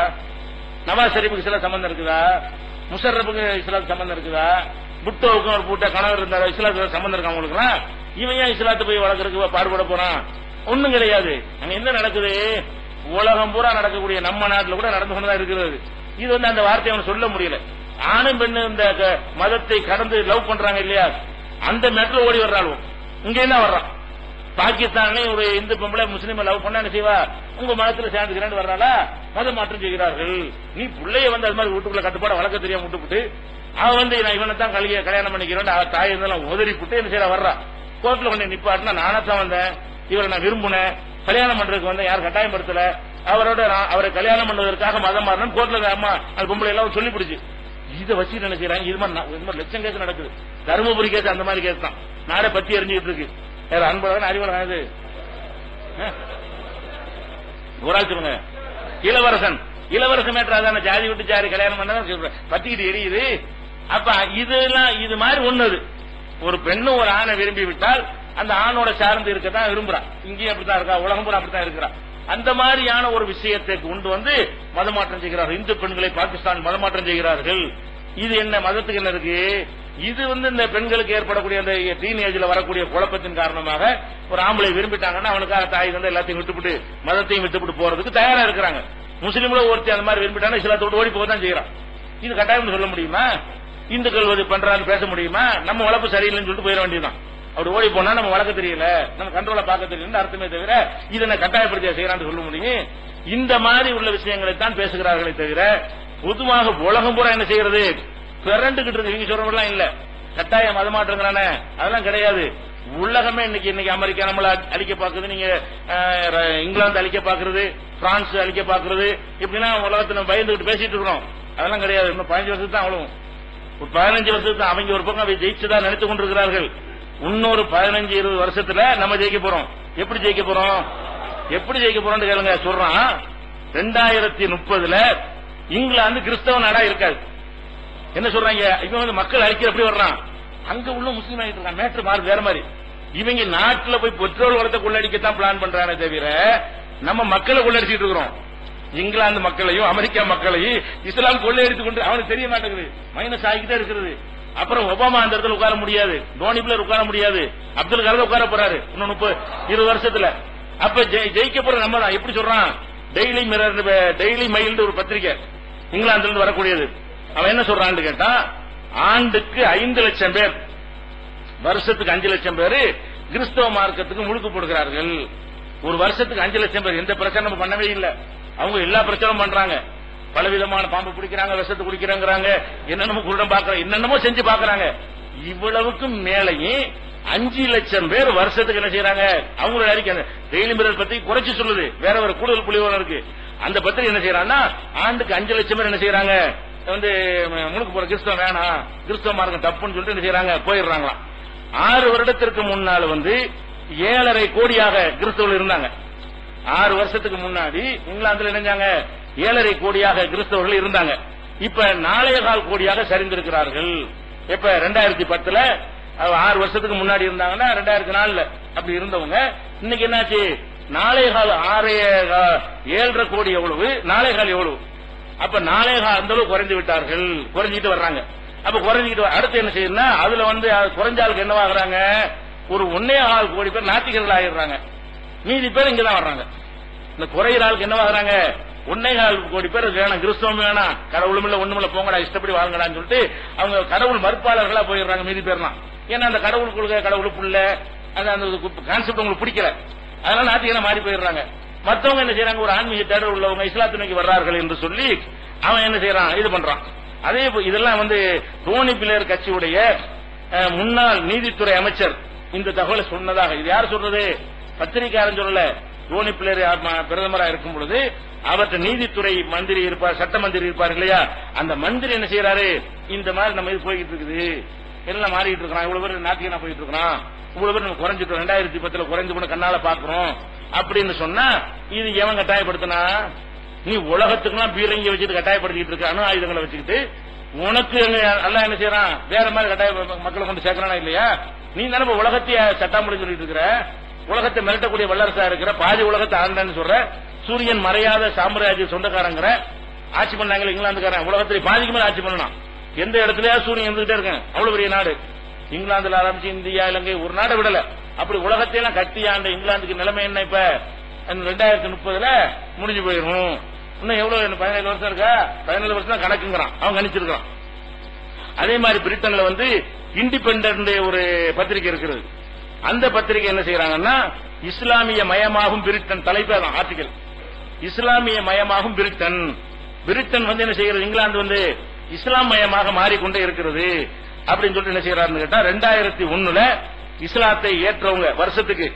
நவாஸ் ஷெரீஃபுக்கு சில சம்பந்தம் இருக்குதா? முஷர்ரஃபுக்கு இஸ்லாத்துக்கு சம்பந்தம் இருக்குதா? புட்டோவுக்கும் ஒரு பூட்ட கணவர் இருந்தா இஸ்லாத்துக்கு சம்பந்தம் இருக்கா அவங்களுக்கு? இவன் ஏன் இஸ்லாத்து போய் வளர்க்கறதுக்கு பாடுபட போறான்? ஒண்ணும் கிடையாது. அங்க என்ன நடக்குது? உலகம் பூரா நடக்கக்கூடிய நம்ம நாட்டில் கூட நடந்து கொண்டுதான் இருக்கிறது. இது வந்து அந்த வார்த்தையை அவன் சொல்ல முடியல. ஆணும் பெண்ணு இந்த மதத்தை கடந்து லவ் பண்றாங்க இல்லையா, அந்த மேட்ல ஓடி வர்றாள். இங்க என்ன வர்றான்? பாகிஸ்தானே ஒரு இந்து பொம்பளை முஸ்லீம் லவ் பண்ண என்ன செய்வா? உங்க மதத்தில் சேர்ந்துக்கிறேன்னு வர்றாளா? மதம் மாற்றம் செய்கிறார்கள். நீ பிள்ளைய வந்து அது மாதிரி வீட்டுக்குள்ள கட்டுப்பாட வளர்க்க தெரியாம விட்டுவிட்டு அவன் வந்து நான் இவனை தான் கல்யாணம் பண்ணிக்கிறேன் தாய் இருந்தாலும் உதறி விட்டு என்ன செய்யறா வர்றா. கோர்ட்ல கொண்டு நிப்பாட்டினா நானா தான் வந்தேன், இவரை நான் விரும்புனேன், கல்யாணம் பண்றதுக்கு வந்து யாரும் கட்டாயப்படுத்தல, அவரை கல்யாணம் பண்ணுவதற்காக மதம் மாறணும் கோர்ட்ல அம்மா அந்த பொம்பளை எல்லாம் சொல்லி பிடிச்சு இதை வச்சு என்ன செய்யறாங்க. இது மாதிரி லட்சம் கேஸ் நடக்குது. தருமபுரி கேஸ் அந்த மாதிரி கேஸ் தான் நாடே பத்தி எரிஞ்சுட்டு இருக்கு. வேற அன்பழகன் அறிவழகன் இது ஒரு ஆள் சொல்லுங்க. இளவரசன் மேட்டராதான ஜாதி விட்டு ஜாதி கல்யாணம் பண்ண பத்திக்கிட்டு எரியுது. அப்ப இதெல்லாம் இது மாதிரி ஒண்ணு. ஒரு பெண்ணு ஒரு ஆணை விரும்பி விட்டால் அந்த ஆணோட சார்ந்து இருக்கத்தான் விரும்புறான். இங்கேயும் அப்படித்தான் இருக்கா, உலகம் பூரா அப்படித்தான் இருக்கிறான். அந்த மாதிரியான ஒரு விஷயத்தை கொண்டு வந்து மதமாற்றம் செய்கிறார்கள். இந்து பெண்களை பாகிஸ்தான் மதமாற்றம் செய்கிறார்கள். இது என்ன மதத்துக்கு என்ன இருக்கு? இது வந்து இந்த பெண்களுக்கு ஏற்படக்கூடிய அந்த டீனேஜ்ல வரக்கூடிய குழப்பத்தின் காரணமாக ஒரு ஆம்பளை விரும்பிட்டாங்கன்னா அவனுக்காக தாய் வந்து எல்லாத்தையும் விட்டுவிட்டு மதத்தையும் விட்டுவிட்டு போறதுக்கு தயாரா இருக்கிறாங்க. முஸ்லீம்ல ஒருத்தி அந்த மாதிரி விரும்பிட்டாங்கன்னா இஸ்லாத்தோடு ஓடி போதான் செய்யறான். இது கட்டாயம் சொல்ல முடியுமா? இந்துக்கள் பண்றான்னு பேச முடியுமா? நம்ம வளர்ப்பு சரியில்லைன்னு சொல்லிட்டு போயிட வேண்டியதுதான். அப்படி ஓடி போனா நம்ம வளர்க்க தெரியல, நம்ம கண்ட்ரோல பார்க்க தெரியல அர்த்தமே தவிர இதை கட்டாயப்படுத்தியா செய்யறான்னு சொல்ல முடியும். இந்த மாதிரி உள்ள விஷயங்களை தான் பேசுகிறார்களே தவிர பொதுவாக உலகம் பூரா என்ன செய்யறது பிறண்டுகிட்டு இருக்கு. நீங்க சொல்றவங்கலாம் இல்ல கட்டாயம் மதமாற்றங்கிறானே அதெல்லாம் கிடையாது. உலகமே இன்னைக்கு அமெரிக்கா நம்மள அழிக்க பாக்குறது, நீங்க இங்கிலாந்து அழிக்க பாக்குறது, பிரான்ஸ் அழிக்க பாக்குறது, இப்படின்னா உலகத்தை பயந்துகிட்டு பேசிட்டு இருக்கிறோம். அதெல்லாம் கிடையாது. இன்னும் 15 வருஷத்துக்கு தான் அவ்வளவு, ஒரு 15 வருஷத்துக்கு தான் அவங்க ஒரு பக்கம் அவை ஜெயிச்சுதான் நினைத்துக் கொண்டிருக்கிறார்கள். இன்னொரு 15-20 வருஷத்துல நம்ம ஜெயிக்க போறோம். எப்படி ஜெயிக்க போறோம் கேளுங்க. சொல்றான் 2030 இங்கிலாந்து கிறிஸ்தவ நாடா இருக்காது. என்ன சொல்றாங்க? இவங்க வந்து மக்கள் அழிக்கிற எப்படி வர்றான், அங்க உள்ள முஸ்லீம் ஆகிட்டு இருக்கான். மேட்ரு மாறு வேற மாதிரி. இவங்க நாட்டுல போய் பெட்ரோல் வளத்தை கொள்ளடிக்கத்தான் பிளான் பண்றானே தவிர நம்ம மக்களை கொள்ளடிச்சிட்டு இருக்கிறோம். இங்கிலாந்து மக்களையும் அமெரிக்கா மக்களையும் இஸ்லாம் கொள்ளையடித்து கொண்டு அவனுக்கு தெரிய மாட்டேங்குது. மைனஸ் ஆகிக்கிட்டே இருக்கிறது. அப்புறம் ஒபாமா அந்த இடத்துல உட்கார முடியாது, டோனி பிளேர் உட்கார முடியாது, அப்துல் கலாம் உட்கார போறாரு இன்னும் 30-20 வருஷத்துல. அப்ப ஜெயிக்க போற நம்ம தான். எப்படி சொல்றான்? டெய்லி மைல் ஒரு பத்திரிகை இங்கிலாந்துல இருந்து வரக்கூடியது. அவன் என்ன சொல்றான்னு கேட்டா ஆண்டுக்கு 5 லட்சம் பேர், வருஷத்துக்கு 5 லட்சம் பேர் கிறிஸ்தவ மார்க்கத்துக்கு முழுக்கு போடுகிறார்கள். ஒரு வருஷத்துக்கு 5 லட்சம் பேர். எந்த பிரச்சனை பண்ணவே இல்லை. அவங்க எல்லா பிரச்சனையும் பண்றாங்க. பலவிதமான பாம்பு பிடிக்கிறாங்க, விஷத்தை குடிக்கிறாங்க, என்னென்னமோ குருடம் பாக்குறாங்க, என்னென்னமோ செஞ்சு பாக்குறாங்க. இவ்வளவுக்கும் மேலேயும் 5 லட்சம் பேர் வருஷத்துக்கு என்ன செய்யறாங்க? அவங்களோட அறிக்கை டெய்லி மிரர் பத்தி குறைச்சு சொல்லுது. வேற ஒரு கூடுதல் புள்ளிவரம் இருக்கு. அந்த பத்திரிகை என்ன செய்யறாங்கன்னா ஆண்டுக்கு 5 லட்சம் பேர் என்ன செய்யறாங்க? வந்து முழுக்க போற கிறிஸ்தவம் வேணாம், கிறிஸ்தவ மார்க்கம் தப்புன்னு சொல்லிட்டு என்ன செய்யறாங்க? போயிடுறாங்களாம். 6 வருடத்திற்கு முன்னால் வந்து 7.5 கோடியாக கிறிஸ்தவர்கள் இருந்தாங்க. 6 வருஷத்துக்கு முன்னாடி இங்கிலாந்துல நினைஞ்சாங்க 7.5 கோடியாக கிறிஸ்தவர்கள் இருந்தாங்க. இப்ப 4.25 கோடியாக சரிந்திருக்கிறார்கள். இப்ப 2010 6 வருஷத்துக்கு முன்னாடி இருந்தாங்கன்னா 2004 அப்படி இருந்தவங்க இன்னைக்கு என்னாச்சு? 7.5 கோடி எவ்வளவு, 4.25 எவ்வளவு? அப்ப 4.25 அந்த அளவு குறைந்து விட்டார்கள், குறைஞ்சிட்டு வர்றாங்க. அப்ப குறைஞ்சிட்டு அடுத்து என்ன செய்யுதுன்னா அதுல வந்து குறைஞ்சாலுக்கு என்னவாகிறாங்க? ஒரு 1.25 கோடி பேர் நாத்திகர்கள் ஆகிடுறாங்க. மீதி பேர் இங்கதான் வர்றாங்க. இந்த குறையிற ஆளுக்கு என்னவாகிறாங்க? 1.25 கோடி பேர் வேணாம், கிறிஸ்தவம் வேணாம், கடவுளும் இல்ல ஒண்ணுமில்ல, போங்கடா இஷ்டப்படி வாழ்ங்கடான்னு சொல்லிட்டு அவங்க கடவுள் மறுப்பாளர்களா போயிடுறாங்க மீதி பேர்லாம். ஏன்னா அந்த கடவுள் கொள்கை, கடவுளுக்குள்ள அந்த கான்செப்ட் உங்களுக்கு பிடிக்கல, அதனால நாத்திகனா மாறி போயிடுறாங்க. மத்தவங்க என்ன செய்யறாங்க? ஒரு ஆன்மீக தேடல் உள்ளவங்க இஸ்லாத்தை நோக்கி வர்றார்கள் என்று சொல்லி அவன் என்ன செய்யறான்? இது பண்றான். அதே இதெல்லாம் வந்து டோனி பிளேயர் கட்சியுடைய முன்னாள் நீதித்துறை அமைச்சர் இந்த தகவலை சொன்னதாக. இது யார் சொல்றது? பத்திரிகையாளர் சொல்லல. டோனி பிளேயர் பிரதமராக இருக்கும் பொழுது அவர்கிட்ட நீதித்துறை மந்திரி இருப்பார், சட்ட மந்திரி இருப்பார் இல்லையா? அந்த மந்திரி என்ன செய்யறாரு? இந்த மாதிரி நம்ம இது போய்கிட்டு இருக்குது, எல்லாம் மாறிட்டு இருக்கிறான், இவ்வளவு பேர் நாத்திகனா போயிட்டு இருக்கிறான், இவ்வளவு பேர் நம்ம குறைஞ்சிட்டோம், 2010 குறைஞ்சு கூட கண்ணால பாக்குறோம் அப்படின்னு சொன்னா இது எவன் கட்டாயப்படுத்தினா? நீ உலகத்துக்குலாம் பீரங்கி வச்சுட்டு கட்டாயப்படுத்திட்டு இருக்க, அணு ஆயுதங்களை வச்சுக்கிட்டு உனக்கு எல்லாம் என்ன செய்யறான்? வேற மாதிரி கட்டாய மக்களை கொண்டு சேர்க்கறானா இல்லையா? நீ தானே உலகத்தைய சட்டாமொழி சொல்லிட்டு இருக்கிற, உலகத்தை மிரட்டக்கூடிய வல்லரசா இருக்கிற, பாதி உலகத்தை ஆண்டான்னு சொல்ற, சூரியன் மறையாத சாம்ராஜ்ய சொந்தக்காரங்கிற, ஆட்சி பண்ணாங்க இங்கிலாந்துக்காரன், உலகத்திலே பாதிக்கு மேல ஆட்சி பண்ணலாம். எந்த இடத்துலயா சூரியன் இருந்துகிட்டே இருக்கேன், அவ்வளவு பெரிய நாடு. இங்கிலாந்துல ஆரம்பிச்சு இந்தியா, இலங்கை ஒரு நாடு விடல. அப்படி உலகத்தையெல்லாம் கட்டி ஆண்ட இங்கிலாந்துக்கு நிலைமை என்ன? இப்ப 2030 முடிஞ்சு போயிடும். இன்னும் எவ்வளவு? 17 வருஷம் இருக்கா? 17 வருஷம் தான் கணக்குங்கிறான், அவன் கணிச்சிருக்கான். அதே மாதிரி பிரிட்டன்ல வந்து இண்டிபெண்டன்ட் ஒரு பத்திரிகை இருக்கிறது. அந்த பத்திரிகை என்ன செய்யறாங்கன்னா இஸ்லாமிய மயமாகும் பிரிட்டன், தலைப்பே தான் ஆர்டிகல், இஸ்லாமிய மயமாகும் பிரிட்டன். பிரிட்டன் வந்து என்ன செய்கிறது? இங்கிலாந்து வந்து இஸ்லாம் மயமாக மாறிக்கொண்டே இருக்கிறது அப்படின்னு சொல்லிட்டு என்ன செய்யறாருன்னு கேட்டா 2001 இஸ்லாத்தை ஏற்றவங்க வருஷத்துக்கு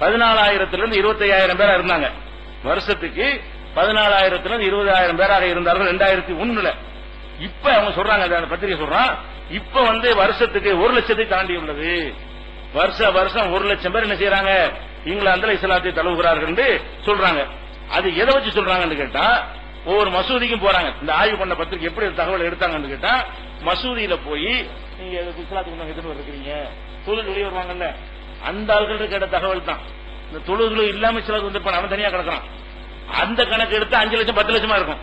14,000 25,000 பேரா இருந்தாங்க. வருஷத்துக்கு 14,000 20,000 பேராக இருந்தார்கள் 2001. இப்ப அவங்க சொல்றாங்க, அந்த பத்திரிகை சொல்றான், இப்ப வந்து வருஷத்துக்கு 1 லட்சத்தை தாண்டி உள்ளது. வருஷம் 1 லட்சம் பேர் என்ன செய்யறாங்க? இங்கிலாந்துல இஸ்லாத்தை தழுவுகிறார்கள் சொல்றாங்க. அது எதை வச்சு சொல்றாங்கன்னு கேட்டா ஒவ்வொரு மசூதிக்கும் போறாங்க. இந்த ஆய்வு பண்ண பத்திரிகை எப்படி தகவல் எடுத்தாங்கன்னு கேட்டா மசூதியில போய் நீங்க இஸ்லாத்துக்கு எதிர்ப்பு இருக்கிறீங்க, தொழில் வெளியே வருவாங்கல்ல, அந்த ஆள்கள் கேட்ட தகவல் தான். இந்த தொழுகளும் இல்லாம இஸ்லாத்துக்கு வந்து அவன் தனியா கிடக்கிறான். அந்த கணக்கு எடுத்து 5 லட்சம் 10 லட்சமா இருக்கும்.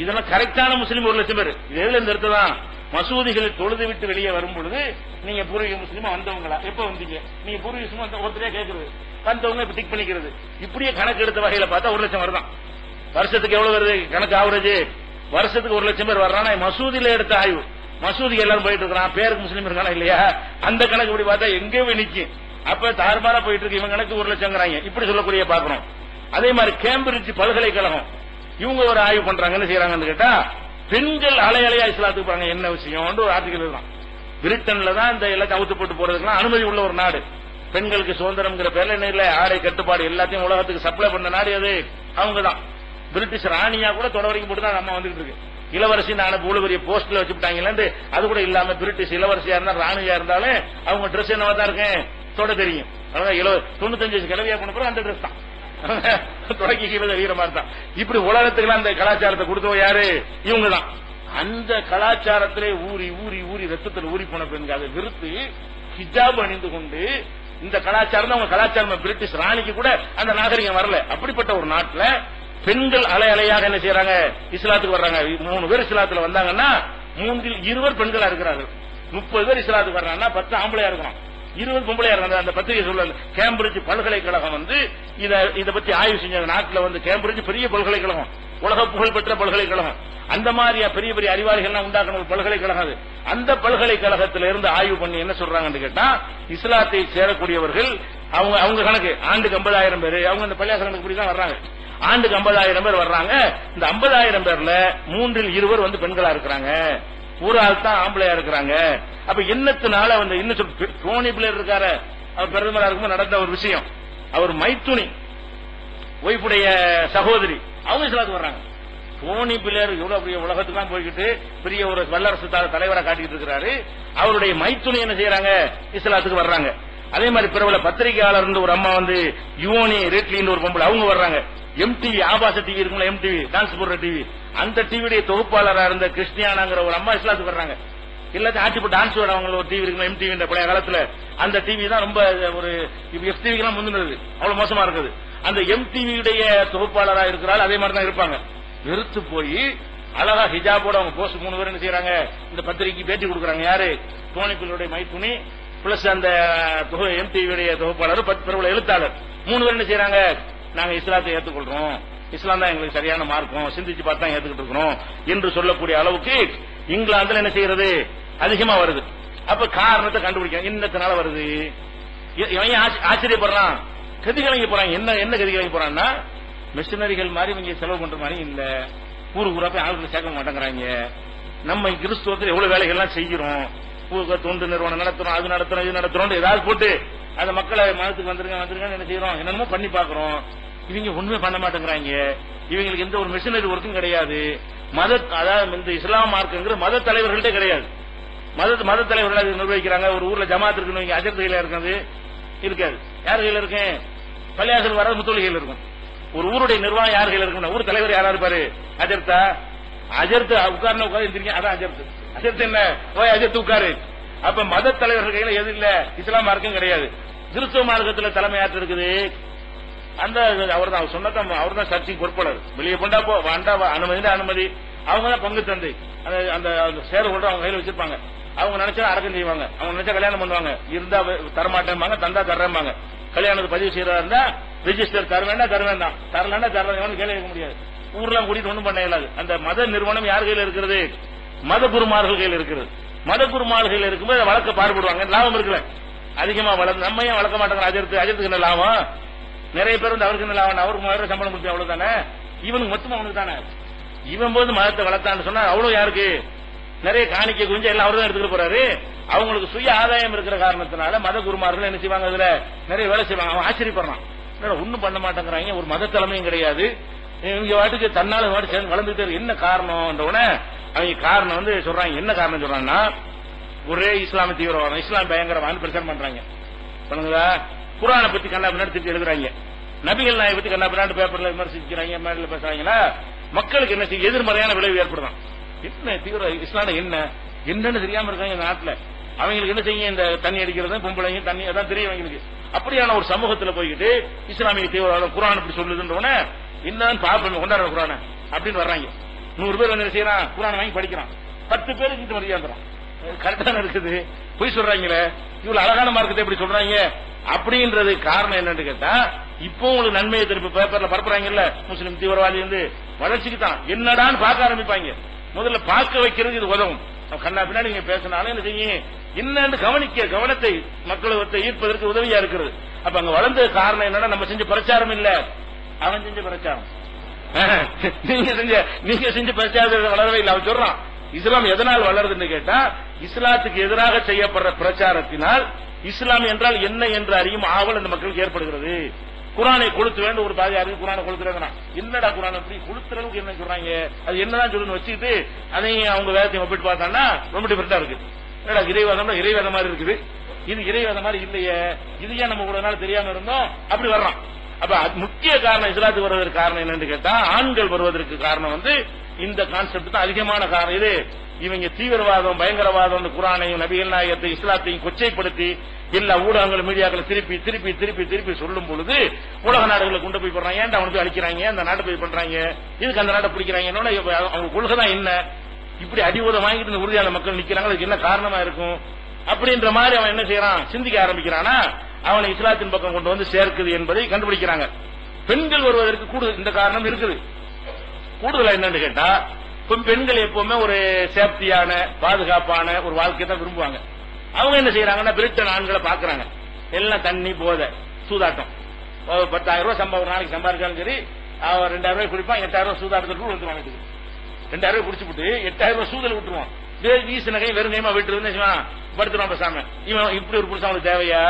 இதெல்லாம் கரெக்டான முஸ்லீம் 1 லட்சம் பேர். இது எதுல இருந்து எடுத்ததான்? மசூதிகளில் தொழுது விட்டு வெளியே வரும் பொழுது நீங்க பூர்வீக முஸ்லீமா வந்தவங்களா, எப்ப வந்தீங்க, நீங்க பூர்வீக முஸ்லீமா ஒருத்தரையா கேட்கறது, வந்தவங்க இப்ப டிக் பண்ணிக்கிறது. இப்படியே கணக்கு எடுத்த வகையில பார்த்தா 1 லட்சம் வருதான். வருஷத்துக்கு எவ்வளவு வருது கணக்கு? ஆவரேஜ் வருஷத்துக்கு 1 லட்சம் பேர் வர்றானா? மசூதியில எடுத்த ஆய்வு. மசூதிக்கு எல்லாரும் போயிட்டு இருக்கிறான், பேருக்கு முஸ்லீம் இருக்கானா இல்லையா? அந்த கணக்கு இப்படி பார்த்தா எங்கே போய் நிக்கும். அப்ப தாறுமாறா போயிட்டு இருக்கு. இவங்க கணக்கு 1 லட்சம்ங்கிறாங்க. இப்படி சொல்லக்கூடிய பாக்குறோம். அதே மாதிரி கேம்பிரிட்ஜ் பல்கலைக்கழகம் இவங்க ஒரு ஆய்வு பண்றாங்க. என்ன செய்யறாங்கன்னு கேட்டா பெண்கள் அலையலையா இஸ்லாத்துக்கு போறாங்க. என்ன விஷயம் ஒரு ஆர்டிகல் தான். பிரிட்டன்ல தான் இந்த எல்லாத்தையும் அவுத்து போட்டு போறதுக்குலாம் அனுமதி உள்ள ஒரு நாடு. பெண்களுக்கு சுதந்திரம்ங்கிற பேர்ல என்ன இல்ல, ஆடை கட்டுப்பாடு எல்லாத்தையும் உலகத்துக்கு சப்ளை பண்ண நாடு அது அவங்க தான். பிரிட்டிஷ் ராணியா கூட தொட வரைக்கும் போட்டு தான் நம்ம வந்துட்டு இருக்கு. இளவரசி நான் இவ்வளவு பெரிய போஸ்ட்ல வச்சுட்டாங்க. அது கூட இல்லாம பிரிட்டிஷ் இளவரசியா இருந்தா ராணியா இருந்தாலும் அவங்க ட்ரெஸ் என்னவா தான் இருக்கேன், தொட தெரியும். அதான் 95 வயசு கிளவியா போன பிறகு அந்த ட்ரெஸ் தான் தொடக்கி கீழே வீர மாதிரி தான். இப்படி உலகத்துக்கு அந்த கலாச்சாரத்தை கொடுத்தவங்க யாரு? இவங்க தான். அந்த கலாச்சாரத்திலே ஊறி ஊறி ஊறி ரத்தத்தில் ஊறி போன பெண்கள் அதை விருத்து ஹிஜாப் அணிந்து கொண்டு இந்த கலாச்சாரம் அவங்க கலாச்சாரம். பிரிட்டிஷ் ராணிக்கு கூட அந்த நாகரிகம் வரல. அப்படிப்பட்ட ஒரு நாட்டில் பெண்கள் அலை அலையாக என்ன செய்யறாங்க? இஸ்லாத்துக்கு வர்றாங்க. 3 பேர் இஸ்லாத்துல வந்தாங்கன்னா 3 20 பெண்களா இருக்கிறார்கள். 30 பேர் இஸ்லாத்துக்கு வர்றாங்கன்னா 10 ஆம்பளையா இருக்கிறோம், 20 பொம்பளையா இருக்காங்க. அந்த பத்திரிகை சொல்ல கேம்பிரிட்ஜ் பல்கலைக்கழகம் வந்து இதை பத்தி ஆய்வு செஞ்ச நாட்டில் வந்து கேம்பிரிட்ஜ் பெரிய பல்கலைக்கழகம், உலக புகழ்பெற்ற பல்கலைக்கழகம். அந்த மாதிரி பெரிய பெரிய அறிவாளிகள்லாம் உண்டாக்கணும் ஒரு பல்கலைக்கழகம். அந்த பல்கலைக்கழகத்திலிருந்து ஆய்வு பண்ணி என்ன சொல்றாங்கன்னு கேட்டா, இஸ்லாத்தை சேரக்கூடியவர்கள் அவங்க கணக்கு ஆண்டுக்கு 50,000 பேர். அவங்க இந்த பள்ளியாச கணக்கு தான் வர்றாங்க. ஆண்டுக்கு 50,000 பேர் வர்றாங்க. இந்த 50,000 பேர்ல 3 வந்து பெண்களா இருக்கிறாங்க, ஒரு ஆள் தான் ஆம்பளையா இருக்கிறாங்க. அப்ப என்னத்தினால இன்னும் டோனி பிளேயர் இருக்காரு, அவர் பிரதமரா இருக்கும்போது நடந்த ஒரு விஷயம். அவர் மைத்துனி ஒய்ஃபுடைய சகோதரி அவங்க இஸ்லாத்துக்கு வர்றாங்க. டோனி பிளேயர் இவ்வளவு பெரிய உலகத்துக்கு போய்கிட்டு பெரிய ஒரு வல்லரசு தலைவரை காட்டிட்டு இருக்கிறாரு. அவருடைய மைத்துனி என்ன செய்யறாங்க, இஸ்லாத்துக்கு வர்றாங்க. அதே மாதிரி பிரபல பத்திரிகையாளர் ஒரு அம்மா யுவோனி ரேட்லின்னு ஒரு பொம்பளை அவங்க வர்றாங்க. எம்டிவி ஆபாச டிவி இருக்குல்ல, எம்டிவி டான்ஸ் போடுற டிவி, அந்த டிவியுடைய தொகுப்பாளராக இருந்த கிறிஸ்டியானாங்கிற ஒரு அம்மா இஸ்லாத்துக்கு வர்றாங்க. எல்லாத்தையும் ஆட்டி டான்ஸ் அவங்க ஒரு டிவி இருக்கு எம்டிவி பழைய காலத்துல. அந்த டிவி தான் ரொம்ப ஒரு எஃப்டிவிக்கு எல்லாம் முந்தினது, அவ்வளவு மோசமா இருக்குது. அந்த எம்டிவியுடைய தொகுப்பாளராக இருக்கிறாள். அதே மாதிரி தான் இருப்பாங்க. வெறுத்து போய் அழகா ஹிஜாபோட அவங்க போஸ்ட் 3 பேர் என்ன செய்யறாங்க, இந்த பத்திரிகைக்கு பேட்டி கொடுக்குறாங்க. யாரு, டோனிக்குடைய மைத்துனி பிளஸ் அந்த எம்டிவியுடைய தொகுப்பாளர் பிரபல எழுத்தாளர் 3 பேர் என்ன செய்யறாங்க, நாங்க இஸ்லாத்தை ஏற்றுக்கொள்றோம், இஸ்லாம் தான் எங்களுக்கு சரியான மார்க்கம், சிந்திச்சு பார்த்து தான் ஏத்துக்கிட்டு இருக்கிறோம் என்று சொல்லக்கூடிய அளவுக்கு இங்கிலாந்துல என்ன செய்யறது அதிகமா வருது. அப்ப காரணத்தை கண்டுபிடிக்க இன்னத்தினால வருது. ஆச்சரியப்படுறான், கதிகலங்கி போறாங்க. என்ன கதிகலங்கி போறான்னா, மிஷினரிகள் மாதிரி இவங்க செலவு பண்ற மாதிரி இல்ல, ஊருக்கு போய் ஆளுகளை சேர்க்க மாட்டேங்கிறாங்க. நம்ம கிறிஸ்துவத்தில் எவ்வளவு வேலைகள்லாம் செய்கிறோம், தொண்டு நிறுவனம் நடத்துறோம், அது நடத்துறோம், இது நடத்துறோம், ஏதாவது போட்டு அந்த மக்களை மதத்துக்கு வந்துருங்க என்ன செய்யறோம், என்னென்னமோ பண்ணி பாக்குறோம். இவங்க ஒண்ணுமே பண்ண மாட்டேங்கிறாங்க. இவங்களுக்கு எந்த ஒரு மிஷினரி ஒர்க்கும் கிடையாது. அதாவது இந்த இஸ்லாம் மார்க்குங்கிற மத தலைவர்கள்ட்ட கிடையாது. மத தலைவர்கள் நிர்வகிக்கிறாங்க. ஒரு ஊர்ல ஜமாத் இருக்குன்னு அஜர்த்து கையில இருக்கிறது இருக்காது. யார் கையில இருக்கு, பள்ளியாசல் வர முத்தொழி கையில இருக்கும். ஒரு ஊருடைய நிர்வாகம் யார் கையில இருக்கும், ஊர் தலைவர் யாரா இருப்பாரு, அஜர்த்தா. அஜர்த்து உட்கார்ந்து உட்கார்ந்து அதான் அஜர்த்து. அஜர்த்து என்ன, ஓய் அஜர்த்து உட்காரு. அப்ப மத தலைவர்கள் கையில எது இல்ல, இஸ்லாம் மார்க்கும் கிடையாது. கிறிஸ்துவ மார்க்கத்தில் தலைமையாற்று இருக்குது அந்த அவர் தான் சொன்னதான், அவர் தான் சர்ச்சைக்கு பொறுப்பாளர். வெளியே கொண்டா போ வாண்டா அனுமதி அவங்க தான் பங்கு தந்தை. அந்த ஷேர் ஹோல்டர் அவங்க கையில வச்சிருப்பாங்க. அவங்க நினைச்சா அடக்கம் செய்வாங்க, அவங்க நினைச்சா கல்யாணம் பண்ணுவாங்க. இருந்தா தரமாட்டேன்பாங்க, தந்தா தர்றேன்பாங்க. கல்யாணத்துக்கு பதிவு செய்யறதா இருந்தா ரெஜிஸ்டர் தர வேண்டாம், தரலன்னா தரலாம் கேள்வி கேட்க முடியாது. ஊர்லாம் கூட்டிட்டு ஒண்ணும் பண்ண இயலாது. அந்த மத நிறுவனம் யார் கையில இருக்கிறது, மத குருமார்கள் கையில் இருக்கிறது. மத குருமார்கள் இருக்கும்போது வழக்க பாடுபடுவாங்க. லாபம் இருக்குல்ல, அதிகமா வளர்ந்து நம்ம ஏன் வளர்க்க மாட்டாங்க. அஜர்த்துக்கு என்ன லாபம், நிறைய பேர் வந்து அவருக்கு என்ன லாபம், அவருக்கு 3000 சம்பளம் கொடுத்து அவ்வளவுதானே, இவனுக்கு மொத்தம் அவனுக்கு தானே. இவன் போது மதத்தை வளர்த்தான்னு சொன்னா அவ்வளவு யாருக்கு, நிறைய காணிக்கை குறிஞ்சு எல்லாம் அவரு தான் எடுத்துட்டு போறாரு. அவங்களுக்கு சுய ஆதாயம் இருக்கிற காரணத்தினால மத குருமார்கள் என்ன செய்வாங்க, அதுல நிறைய வேலை செய்வாங்க. அவன் ஆச்சரியப்படுறான், ஒன்னும் பண்ண மாட்டேங்கிறாங்க, ஒரு மத தலைமையும் கிடையாது, இவங்க வாட்டுக்கு தன்னால வாட்டு சேர்ந்து வளர்ந்துட்டு என்ன காரணம். அவங்க காரணம் சொல்றாங்க. என்ன காரணம் சொல்றாங்கன்னா, ஒரே இஸ்லாமிய தீவிரவாதம், இஸ்லாம் பயங்கரவாதம் பிரச்சாரம் பண்றாங்க. குர்ஆனை பத்தி கண்ணா பின்னாடி திருப்பி எழுதுறாங்க, நபிகள் நாயை பத்தி கண்ணா பின்னாடி பேப்பர்ல விமர்சிக்கிறாங்க, மேடையில பேசுறாங்களா, மக்களுக்கு என்ன செய்ய எதிர்மறையான விளைவு ஏற்படுதான். என்ன தீவிர இஸ்லாம் என்னன்னு தெரியாம இருக்காங்க இந்த நாட்டுல. அவங்களுக்கு என்ன செய்ய, இந்த தண்ணி அடிக்கிறது, பொம்பளைங்க தண்ணி அதான் தெரியும் அவங்களுக்கு. அப்படியான ஒரு சமூகத்துல போய்கிட்டு இஸ்லாமிய தீவிரவாதம் குர்ஆன் இப்படி சொல்லுதுன்றவன என்னன்னு பாப்போம், கொண்டாடுற குர்ஆனை அப்படின்னு வர்றாங்க. 100 பேர் என்ன செய்யறான், குர்ஆனை வாங்கி படிக்கிறான். 10 பேருக்கு இது மரியாதைறான். கரெக்டான இருக்குது, பொய் சொல்றாங்களே, இவ்வளவு அழகான மார்க்கத்தை எப்படி சொல்றாங்க அப்படின்றது காரணம் என்னன்னு கேட்டா, இப்போ உங்களுக்கு நன்மையை திருப்பி பேப்பர்ல பரப்புறாங்கல்ல, முஸ்லிம் தீவிரவாதி வளர்ச்சிக்கு தான் என்னடான்னு பார்க்க ஆரம்பிப்பாங்க. முதல்ல பார்க்க வைக்கிறது இது உதவும். கண்ணா பின்னாடி நீங்க பேசினாலும் என்ன செய்யும், என்னன்னு கவனத்தை மக்களுக்கு ஈர்ப்பதற்கு உதவியா இருக்கிறது. அப்ப அங்க வளர்ந்த காரணம் என்னன்னா, நம்ம செஞ்ச பிரச்சாரம் இல்ல, அவன் செஞ்ச பிரச்சாரம். நீங்க செஞ்ச பிரச்சாரம் வளரவே இல்லை. அவன் சொல்றான், இஸ்லாம் எதனால் வளருதுன்னு கேட்டா, இஸ்லாத்துக்கு எதிராக செய்யப்படுற பிரச்சாரத்தினால் இஸ்லாம் என்றால் என்ன என்று அறியும் ஆவல் அந்த மக்களுக்கு ஏற்படுகிறது. குர்ஆனை கொளுத்து வேண்டும், ஒரு பாதி யாருக்கு குர்ஆனை கொளுத்துறாங்க. என்னடா குர்ஆன் அப்படி கொளுத்துற அளவுக்கு என்ன சொல்றாங்க, அது என்னதான் சொல்லுன்னு வச்சுக்கிட்டு அதையும் அவங்க வேதத்தையும் ஒப்பிட்டு பார்த்தாங்கன்னா ரொம்ப டிஃபரெண்டா இருக்கு. என்னடா இறைவாதம் இறைவாத மாதிரி இருக்குது, இது இறைவாத மாதிரி இல்லையே, இது ஏன் நம்ம இவ்வளவு நாள் தெரியாம இருந்தோம் அப்படி வர்றான். அப்ப முக்கிய காரணம் இஸ்லாத்துக்கு வருவதற்கு காரணம் என்னன்னு கேட்டா, ஆண்கள் வருவதற்கு காரணம் இந்த கான்செப்ட் தான் அதிகமான காரணம். இது இவங்க தீவிரவாதம் பயங்கரவாதம் குர்ஆனையும் நபிகள் நாயகத்தை இஸ்லாத்தையும் கொச்சைப்படுத்தி எல்லா ஊடகங்களும் மீடியாக்களை திருப்பி திருப்பி திருப்பி திருப்பி சொல்லும் பொழுது உலக நாடுகளை கொண்டு போய் போடுறாங்க. ஏன்டா அவனுக்கு அழிக்கிறாங்க, அந்த நாட்டை போய் பண்றாங்க, இதுக்கு அந்த நாட்டை பிடிக்கிறாங்க, அவங்க கொள்கை தான் என்ன, இப்படி அடிபோதை வாங்கிட்டு இந்த உறுதியான மக்கள் நிக்கிறாங்க, அதுக்கு என்ன காரணமா இருக்கும் அப்படின்ற மாதிரி அவன் என்ன செய்யறான், சிந்திக்க ஆரம்பிக்கிறானா, அவனை இஸ்லாத்தின் பக்கம் கொண்டு வந்து சேர்க்குது என்பதை கண்டுபிடிக்கிறாங்க. பெண்கள் வருவதற்கு கூடுதல் இந்த காரணம் இருக்குது. கூடுதலா என்னன்னு கேட்டா, பெண்கள் எப்பவுமே ஒரு சேஃப்டியான பாதுகாப்பான ஒரு வாழ்க்கையை தான் விரும்புவாங்க. அவங்க என்ன செய்யறாங்கன்னா பிரிட்டன் ஆண்களை பாக்குறாங்க, எல்லாம் தண்ணி போதை சூதாட்டம். 10,000 ரூபாய் சம்பளம் ஒரு நாளைக்கு சம்பாதிச்சாலும் சரி, அவன் 2,000 ரூபாய் குடிப்பான், 8,000 ரூபாய் சூதாட்டத்துக்கு விட்டுருவான். 2,000 ரூபாய் குடிச்சுட்டு 8,000 ரூபாய் சூதல் விட்டுருவான். வீசு நகை வெறுங்கையமா விட்டு படுத்துருவான் பேசாம. இவன் இப்படி ஒரு புருஷன் அவனுக்கு தேவையா?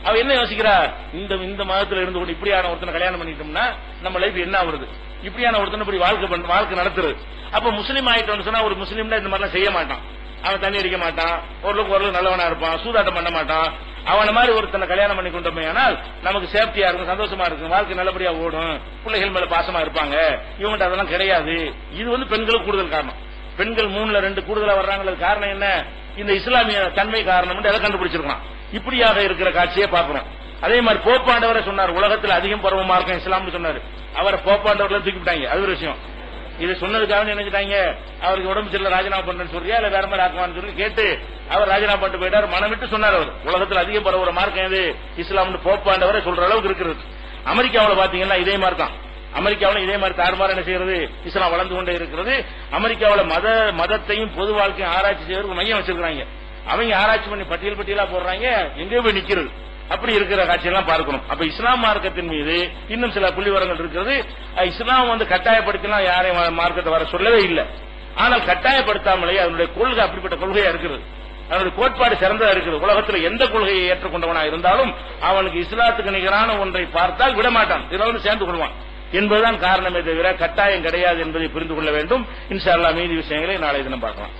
அவ என்ன யோசிக்கிறா, இந்த மதத்துல இருந்து கொண்டு இப்படியான ஒருத்தனை கல்யாணம் பண்ணிட்டோம்னா நம்ம லைஃப் என்ன ஆகுறது? இப்படியான ஒருத்தனை இப்படி வாழ்க்கை நடத்துறது. அப்ப முஸ்லீம் ஆயிட்டோம்னு சொன்னா ஒரு முஸ்லீம்ல இந்த மாதிரிலாம் செய்ய மாட்டான். அவன் தண்ணி அடிக்க மாட்டான், ஓரளவுக்கு நல்லவனா இருப்பான், சூதாட்டம் பண்ண மாட்டான். அவன மாதிரி ஒருத்தனை கல்யாணம் பண்ணி கொண்டோமே ஆனால் நமக்கு சேஃப்டியா இருக்கும், சந்தோஷமா இருக்கும், வாழ்க்கை நல்லபடியா ஓடும், பிள்ளைகள் மேல பாசமா இருப்பாங்க. இவங்கள்ட்ட அதெல்லாம் கிடையாது. இது பெண்களுக்கு கூடுதல் காரணம். பெண்கள் 3ல 2 கூடுதலா வர்றாங்க. காரணம் என்ன? இந்த இஸ்லாமிய தன்மை காரணம் எதை கண்டுபிடிச்சிருக்கான். இப்படியாக இருக்கிற காட்சியை பார்க்கிறோம். அதே மாதிரி போப்பாண்டவரை சொன்னார், உலகத்தில் அதிகம் பரவ மார்க்கம் இஸ்லாம்னு சொன்னார். அவரை போப்பாண்டவர்ல தூக்கிவிட்டாங்க. அது ஒரு விஷயம். இது சொன்னதுக்காக நினைச்சிட்டாங்க அவருக்கு உடம்பு சரியில்லை ராஜினாமா பண்றேன்னு சொல்றியா இல்ல வேற மாதிரி ஆக்குவான்னு சொல்லி கேட்டு அவர் ராஜினாமா பண்ணிட்டு போயிட்டார். மனம் விட்டு சொன்னார். அவர் உலகத்தில் அதிகம் பரவுற மார்க்கம் எது இஸ்லாம்னு போப்பாண்டவரை சொல்ற அளவுக்கு இருக்கிறது. அமெரிக்காவில் பாத்தீங்கன்னா இதே மாதிரி தான். அமெரிக்காவில் இதே மாதிரி தாறுமாறு என்ன செய்யறது, இஸ்லாம் வளர்ந்து கொண்டே இருக்கிறது. அமெரிக்காவில் மதத்தையும் பொது வாழ்க்கையும் ஆராய்ச்சி செய்யறதுக்கு மையம் வச்சிருக்காங்க. அவங்க ஆராய்ச்சி பண்ணி பட்டியலா போடுறாங்க, எங்கேயோ போய் நிக்கிறது. அப்படி இருக்கிற காட்சியெல்லாம் பார்க்கணும். அப்ப இஸ்லாம் மார்க்கத்தின் மீது இன்னும் சில புள்ளிவரங்கள் இருக்கிறது. இஸ்லாம் கட்டாயப்படுத்தினா யாரையும் மார்க்கத்தை வர சொல்லவே இல்லை. ஆனால் கட்டாயப்படுத்தாமலே அதனுடைய கொள்கை அப்படிப்பட்ட கொள்கையா இருக்கிறது. அதனுடைய கோட்பாடு சிறந்ததா இருக்குது. உலகத்தில் எந்த கொள்கையை ஏற்றுக்கொண்டவனா இருந்தாலும் அவனுக்கு இஸ்லாத்துக்கு நிகரான ஒன்றை பார்த்தால் விடமாட்டான், இதோடு சேர்ந்து கொள்வான் என்பதுதான் காரணமே தவிர கட்டாயம் கிடையாது என்பதை புரிந்து கொள்ள வேண்டும். இன்ஷா அல்லாஹ் மீதி விஷயங்களை நாளை தினம் பார்க்கலாம்.